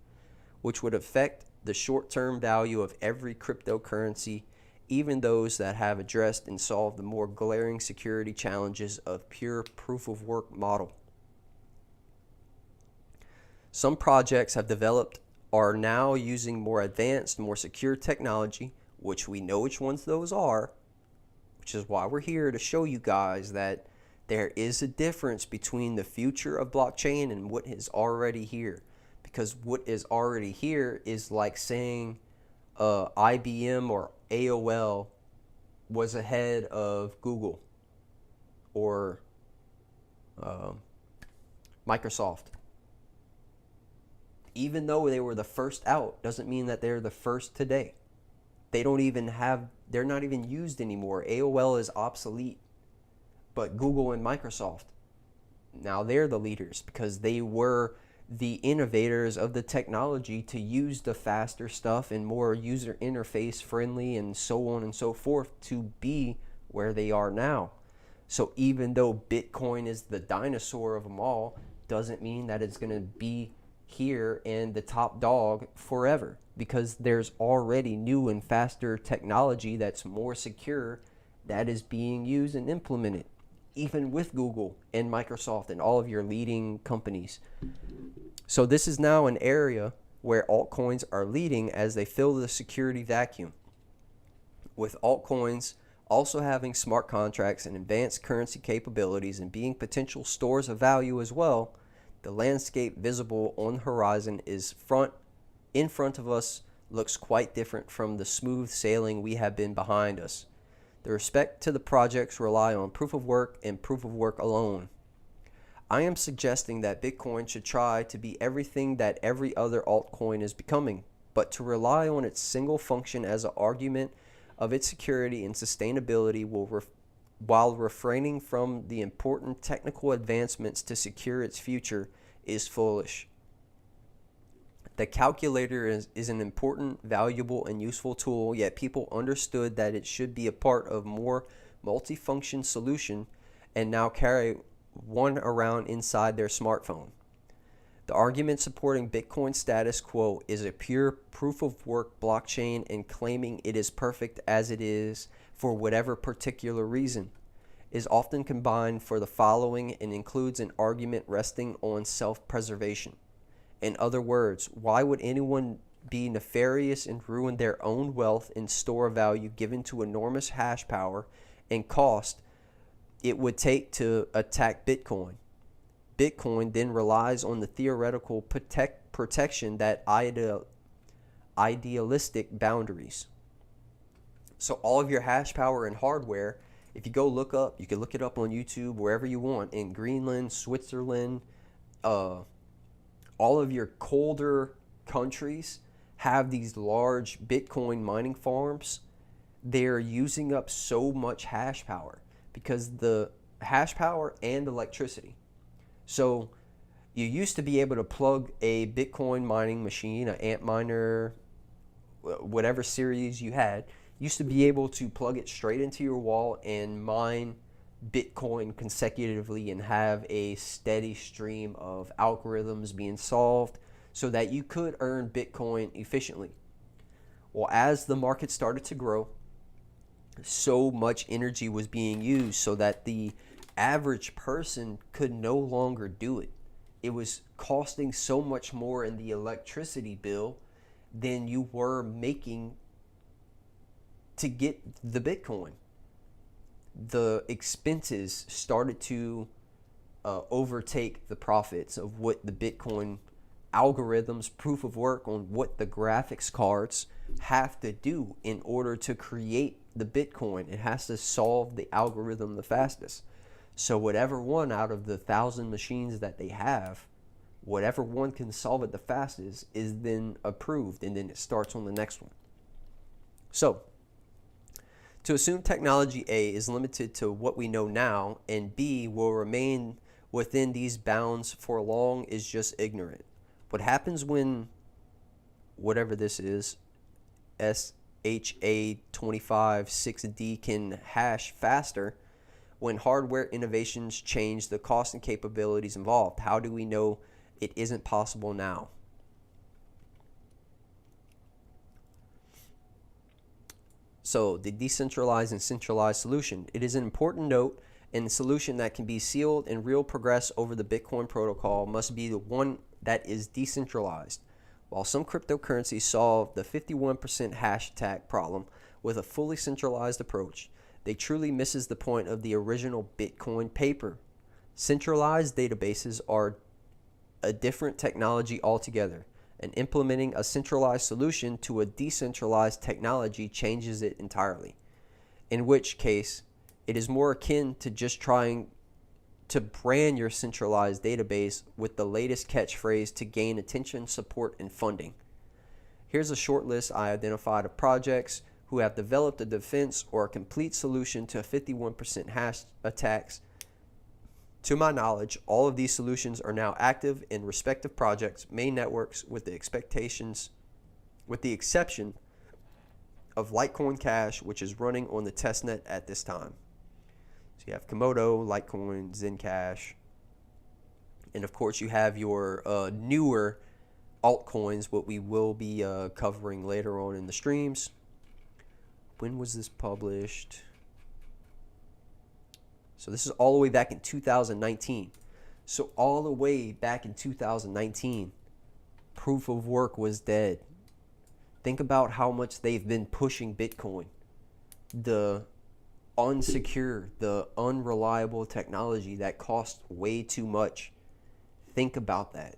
which would affect the short-term value of every cryptocurrency, even those that have addressed and solved the more glaring security challenges of pure proof-of-work model. Some projects have developed are now using more advanced, more secure technology, which we know which ones those are, which is why we're here to show you guys that there is a difference between the future of blockchain and what is already here. Because what is already here is like saying IBM or AOL was ahead of Google or Microsoft. Even though they were the first out, doesn't mean that they're the first today. They're not even used anymore. AOL is obsolete. But Google and Microsoft, now they're the leaders because they were the innovators of the technology to use the faster stuff and more user interface friendly and so on and so forth to be where they are now. So even though Bitcoin is the dinosaur of them all, doesn't mean that it's going to be here and the top dog forever, because there's already new and faster technology that's more secure that is being used and implemented, even with Google and Microsoft and all of your leading companies. So this is now an area where altcoins are leading as they fill the security vacuum. With altcoins also having smart contracts and advanced currency capabilities and being potential stores of value as well, the landscape visible on the horizon is in front of us looks quite different from the smooth sailing we have been behind us. The respect to the projects rely on proof of work and proof of work alone. I am suggesting that Bitcoin should try to be everything that every other altcoin is becoming, but to rely on its single function as an argument of its security and sustainability while refraining from the important technical advancements to secure its future is foolish. The calculator is an important, valuable, and useful tool, yet people understood that it should be a part of more multifunction solution and now carry one around inside their smartphone. The argument supporting Bitcoin's status quo is a pure proof-of-work blockchain and claiming it is perfect as it is for whatever particular reason is often combined for the following and includes an argument resting on self-preservation. In other words, why would anyone be nefarious and ruin their own wealth and store value given to enormous hash power and cost it would take to attack Bitcoin? Bitcoin then relies on the theoretical protection that idealistic boundaries. So all of your hash power and hardware, if you go look up, you can look it up on YouTube, wherever you want, in Greenland, Switzerland, all of your colder countries have these large Bitcoin mining farms. They're using up so much hash power because the hash power and electricity. So you used to be able to plug a Bitcoin mining machine, an Antminer, whatever series you had, used to be able to plug it straight into your wall and mine Bitcoin consecutively and have a steady stream of algorithms being solved so that you could earn Bitcoin efficiently. Well, as the market started to grow, so much energy was being used so that the average person could no longer do it. It was costing so much more in the electricity bill than you were making to get the Bitcoin. The expenses started to overtake the profits of what the Bitcoin algorithms, proof of work on what the graphics cards have to do in order to create the Bitcoin. It has to solve the algorithm the fastest. So whatever one out of the 1,000 machines that they have, whatever one can solve it the fastest is then approved, and then it starts on the next one. So, to assume technology A is limited to what we know now and B will remain within these bounds for long is just ignorant. What happens when whatever this is, SHA-256D can hash faster when hardware innovations change the cost and capabilities involved? How do we know it isn't possible now? So the decentralized and centralized solution. It is an important note, and the solution that can be sealed and real progress over the Bitcoin protocol must be the one that is decentralized. While some cryptocurrencies solve the 51% hash attack problem with a fully centralized approach, they truly misses the point of the original Bitcoin paper. Centralized databases are a different technology altogether, and implementing a centralized solution to a decentralized technology changes it entirely, in which case it is more akin to just trying to brand your centralized database with the latest catchphrase to gain attention, support, and funding. Here's a short list I identified of projects who have developed a defense or a complete solution to 51% hash attacks. To my knowledge, all of these solutions are now active in respective projects, main networks, with the exception of Litecoin Cash, which is running on the testnet at this time. So you have Komodo, Litecoin, Zencash, and of course you have your newer altcoins, what we will be covering later on in the streams. When was this published? So this is all the way back in 2019. So all the way back in 2019, proof of work was dead. Think about how much they've been pushing Bitcoin. The unsecure, the unreliable technology that costs way too much. Think about that.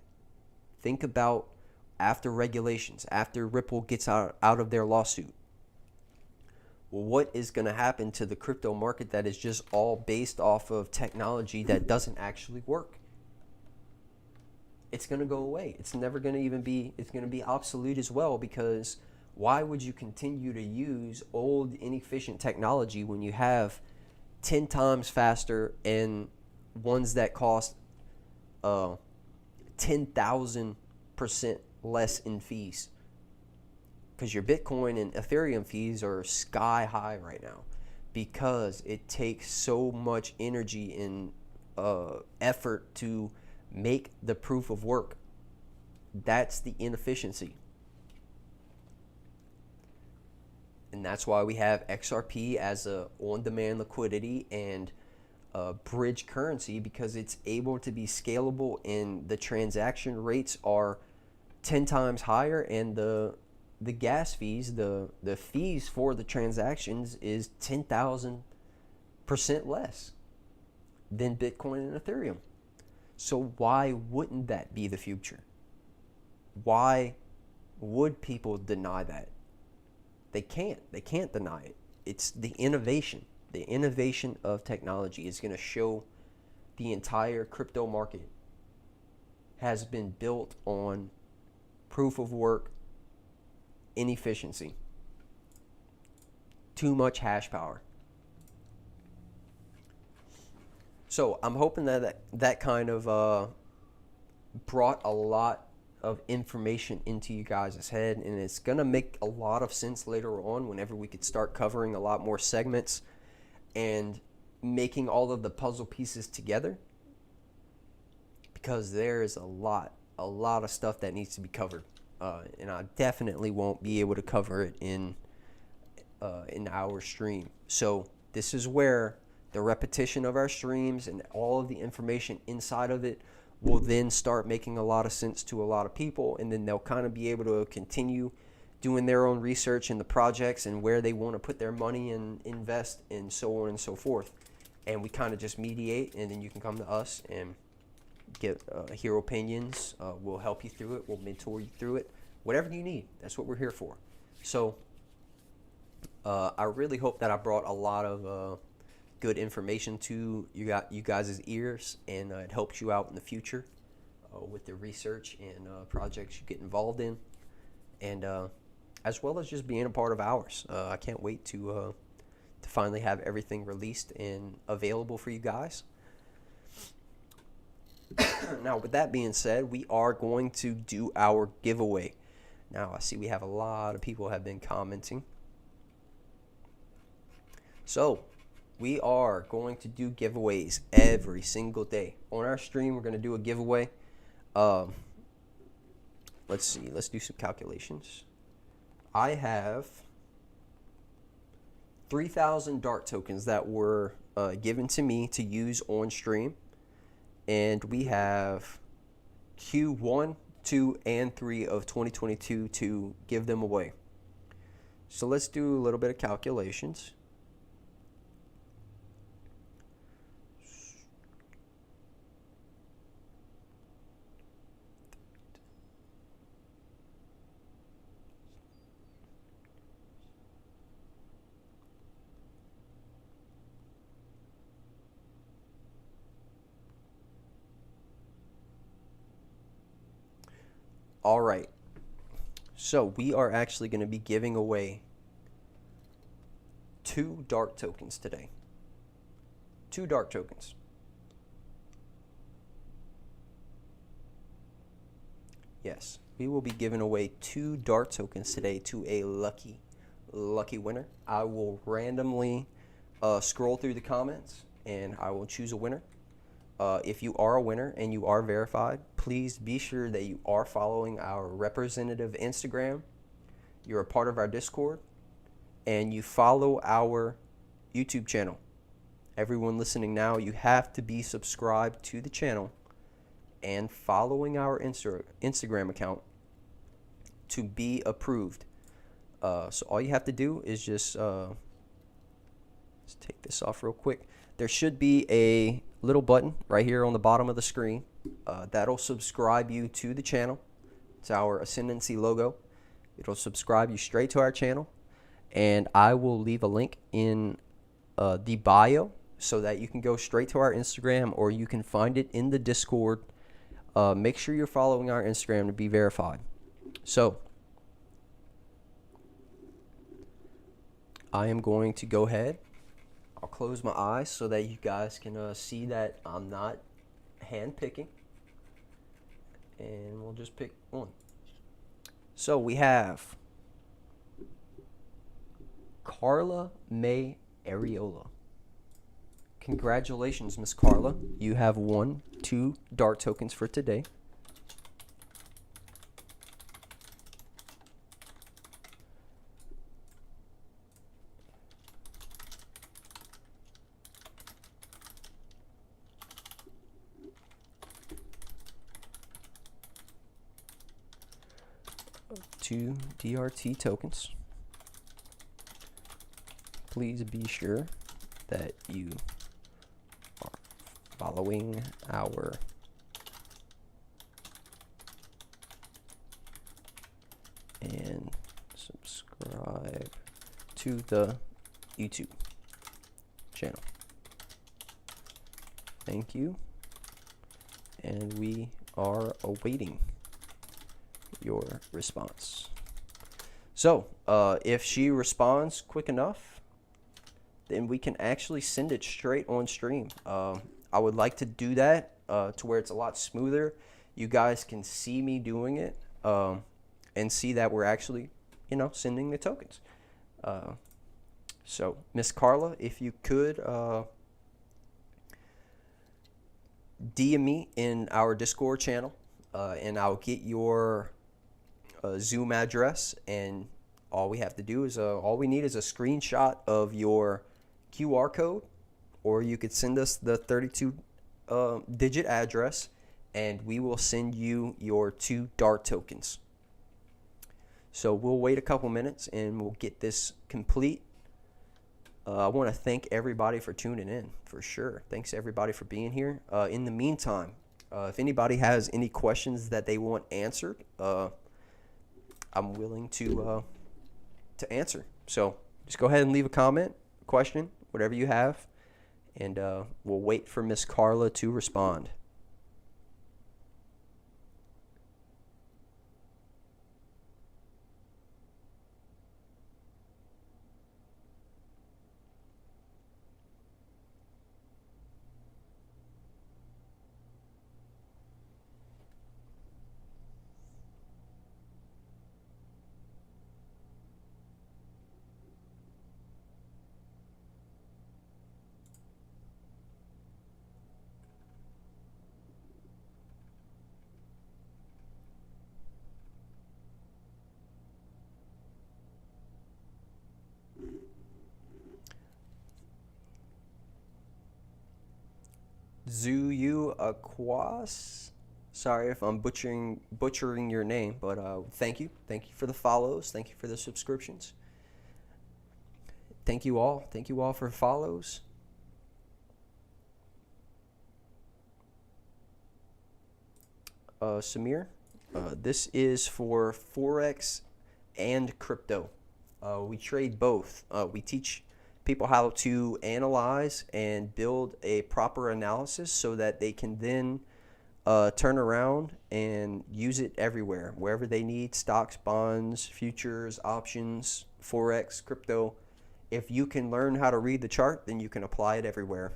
Think about after regulations, after Ripple gets out of their lawsuit. What is going to happen to the crypto market that is just all based off of technology that doesn't actually work? It's going to go away. It's never going to even be, it's going to be obsolete as well, because why would you continue to use old, inefficient technology when you have 10 times faster and ones that cost 10,000% less in fees? Because your Bitcoin and Ethereum fees are sky high right now because it takes so much energy and effort to make the proof of work. That's the inefficiency. And that's why we have XRP as a on-demand liquidity and bridge currency, because it's able to be scalable and the transaction rates are 10 times higher, and the gas fees, the fees for the transactions is 10,000% less than Bitcoin and Ethereum. So why wouldn't that be the future? Why would people deny that? They can't deny it. It's the innovation. The innovation of technology is going to show the entire crypto market has been built on proof of work, inefficiency, too much hash power. So I'm hoping that kind of brought a lot of information into you guys' head, and it's gonna make a lot of sense later on whenever we could start covering a lot more segments and making all of the puzzle pieces together, because there is a lot of stuff that needs to be covered. And I definitely won't be able to cover it in our stream. So this is where the repetition of our streams and all of the information inside of it will then start making a lot of sense to a lot of people, and then they'll kind of be able to continue doing their own research in the projects and where they want to put their money and invest and so on and so forth. And we kind of just mediate, and then you can come to us and get hero opinions. We'll help you through it. We'll mentor you through it. Whatever you need, that's what we're here for. So I really hope that I brought a lot of good information to you guys' ears, and it helps you out in the future with the research and projects you get involved in. And as well as just being a part of ours. I can't wait to finally have everything released and available for you guys. Now, with that being said, we are going to do our giveaway. Now, I see we have a lot of people have been commenting. So, we are going to do giveaways every single day. On our stream, we're going to do a giveaway. Let's see. Let's do some calculations. I have 3,000 DaRT tokens that were given to me to use on stream. And we have Q1, 2, and 3 of 2022 to give them away. So let's do a little bit of calculations. All right, so we are actually going to be giving away 2 DaRT tokens today. 2 DaRT tokens. Yes, we will be giving away 2 DaRT tokens today to a lucky winner. I will randomly scroll through the comments and I will choose a winner. If you are a winner and you are verified, please be sure that you are following our representative Instagram, you're a part of our Discord, and you follow our YouTube channel. Everyone listening now, you have to be subscribed to the channel and following our Instagram account to be approved. So all you have to do is just let's take this off real quick. There should be a little button right here on the bottom of the screen that'll subscribe you to the channel. It's our Ascendancy logo. It'll subscribe you straight to our channel, and I will leave a link in the bio so that you can go straight to our Instagram, or you can find it in the Discord. Make sure you're following our Instagram to be verified. So I am going to go ahead. I'll close my eyes so that you guys can see that I'm not hand picking. And we'll just pick one. So we have Carla May Areola. Congratulations, Miss Carla. You have won 2 DaRT tokens for today. Two DaRT tokens. Please be sure that you are following our and subscribe to the YouTube channel. Thank you, and we are awaiting your response. So if she responds quick enough, then we can actually send it straight on stream. I would like to do that to where it's a lot smoother. You guys can see me doing it and see that we're actually, sending the tokens. So Miss Carla, if you could DM me in our Discord channel, and I'll get your Zoom address, and all we have to do is all we need is a screenshot of your QR code, or you could send us the 32 digit address, and we will send you your 2 DaRT tokens. So we'll wait a couple minutes and we'll get this complete. I want to thank everybody for tuning in, for sure. Thanks everybody for being here. In the meantime, if anybody has any questions that they want answered, I'm willing to answer. So just go ahead and leave a comment, question, whatever you have, and we'll wait for Miss Carla to respond. Zuyu Aquas. Sorry if I'm butchering your name, but thank you. Thank you for the follows. Thank you for the subscriptions. Thank you all. Thank you all for follows. Samir, this is for Forex and crypto. We trade both. We teach people how to analyze and build a proper analysis so that they can then turn around and use it everywhere, wherever they need: stocks, bonds, futures, options, Forex, crypto. If you can learn how to read the chart, then you can apply it everywhere.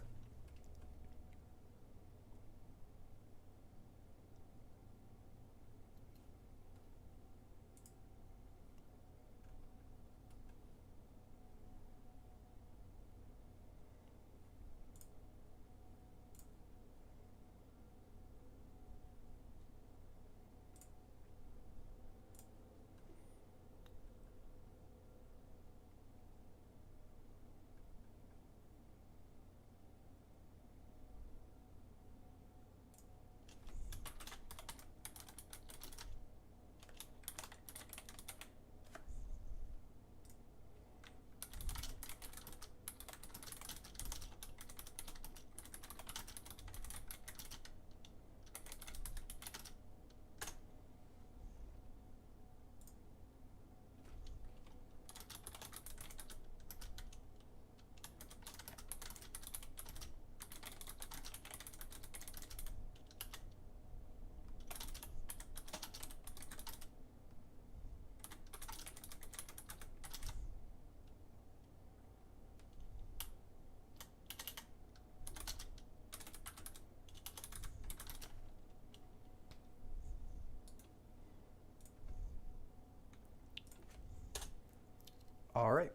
All right.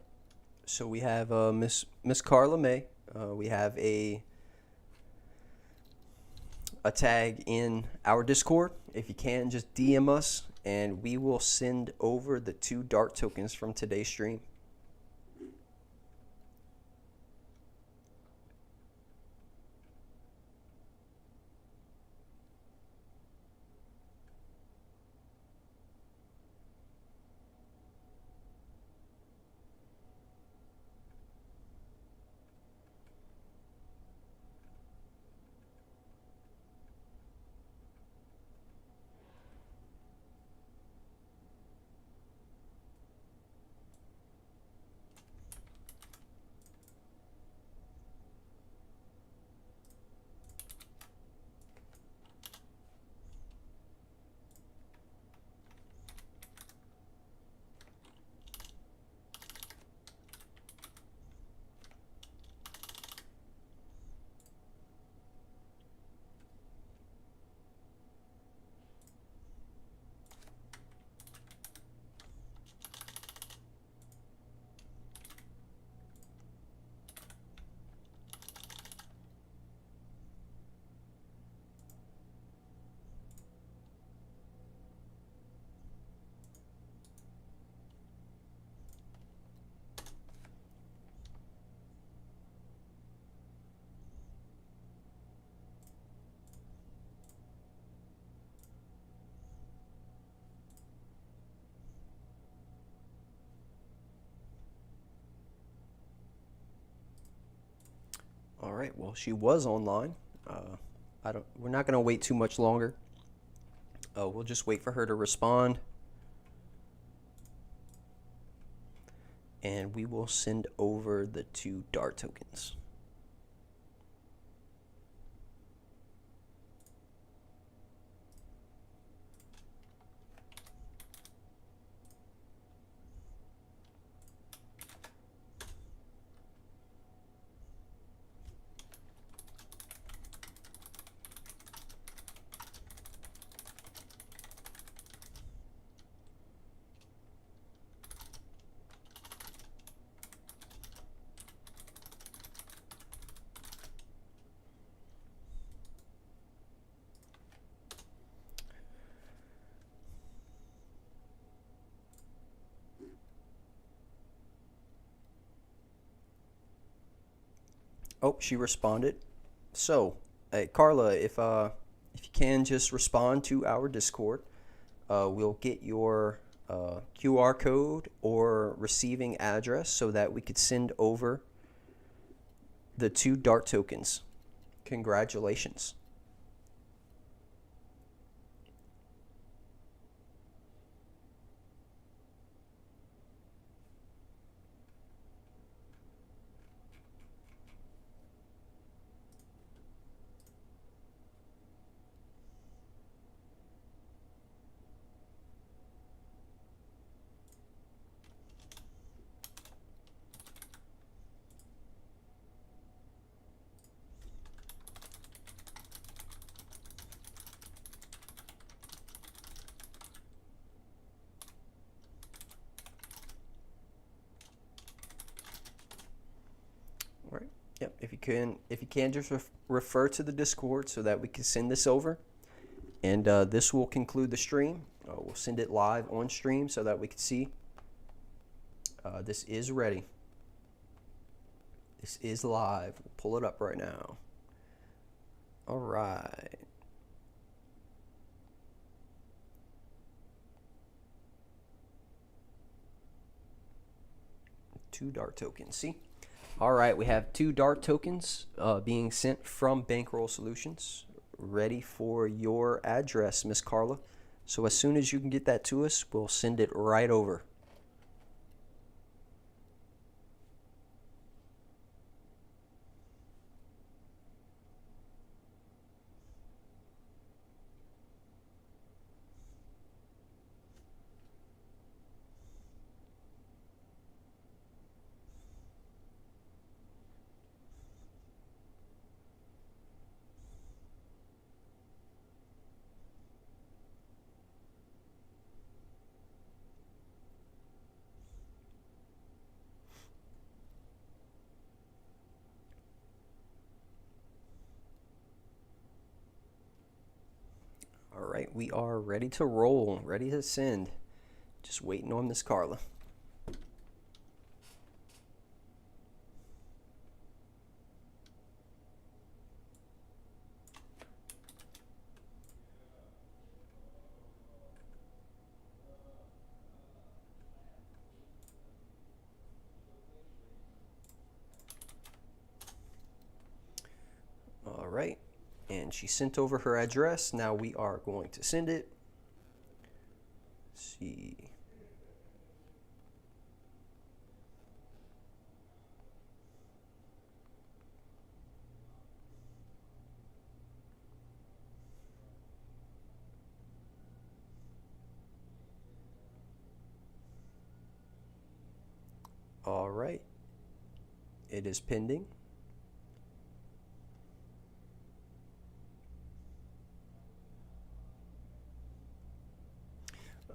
So we have Miss Carla May. We have a tag in our Discord. If you can, just DM us, and we will send over the 2 DaRT tokens from today's stream. All right. Well, she was online. We're not going to wait too much longer. We'll just wait for her to respond, and we will send over the 2 DaRT tokens. Oh, she responded. So, Hey, Carla, if you can just respond to our Discord, we'll get your QR code or receiving address so that we could send over the 2 DaRT tokens. Congratulations. All right. Yep. If you can just refer to the Discord so that we can send this over, and this will conclude the stream. We'll send it live on stream so that we can see. This is ready. This is live. We'll pull it up right now. All right. Two DaRT tokens. See? All right, we have 2 DaRT tokens being sent from Bankroll Solutions, ready for your address, Miss Carla. So as soon as you can get that to us, we'll send it right over. All right, we are ready to roll, ready to send. Just waiting on Miss Carla. All right, and she sent over her address. Now we are going to send it. Let's see. All right, it is pending.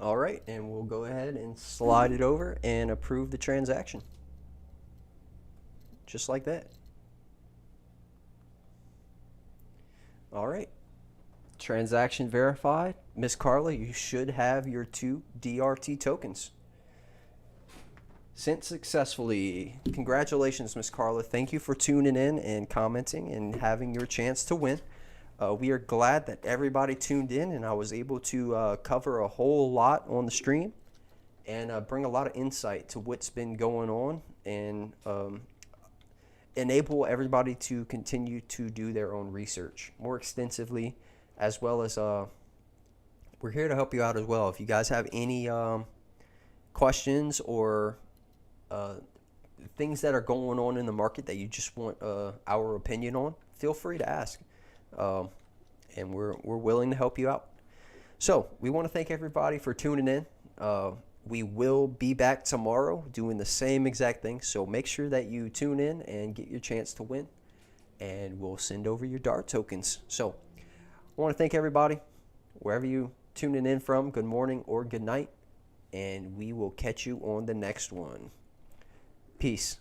All right, and we'll go ahead and slide it over and approve the transaction. Just like that. All right, transaction verified. Miss Carla, you should have your 2 DaRT tokens sent successfully. Congratulations, Miss Carla. Thank you for tuning in and commenting and having your chance to win. We are glad that everybody tuned in, and I was able to cover a whole lot on the stream and bring a lot of insight to what's been going on and enable everybody to continue to do their own research more extensively, as well as we're here to help you out as well. If you guys have any questions or things that are going on in the market that you just want our opinion on, feel free to ask. And we're willing to help you out. So we want to thank everybody for tuning in. We will be back tomorrow doing the same exact thing. So make sure that you tune in and get your chance to win. And we'll send over your DaRT tokens. So I want to thank everybody, wherever you tuning in from, good morning or good night. And we will catch you on the next one. Peace.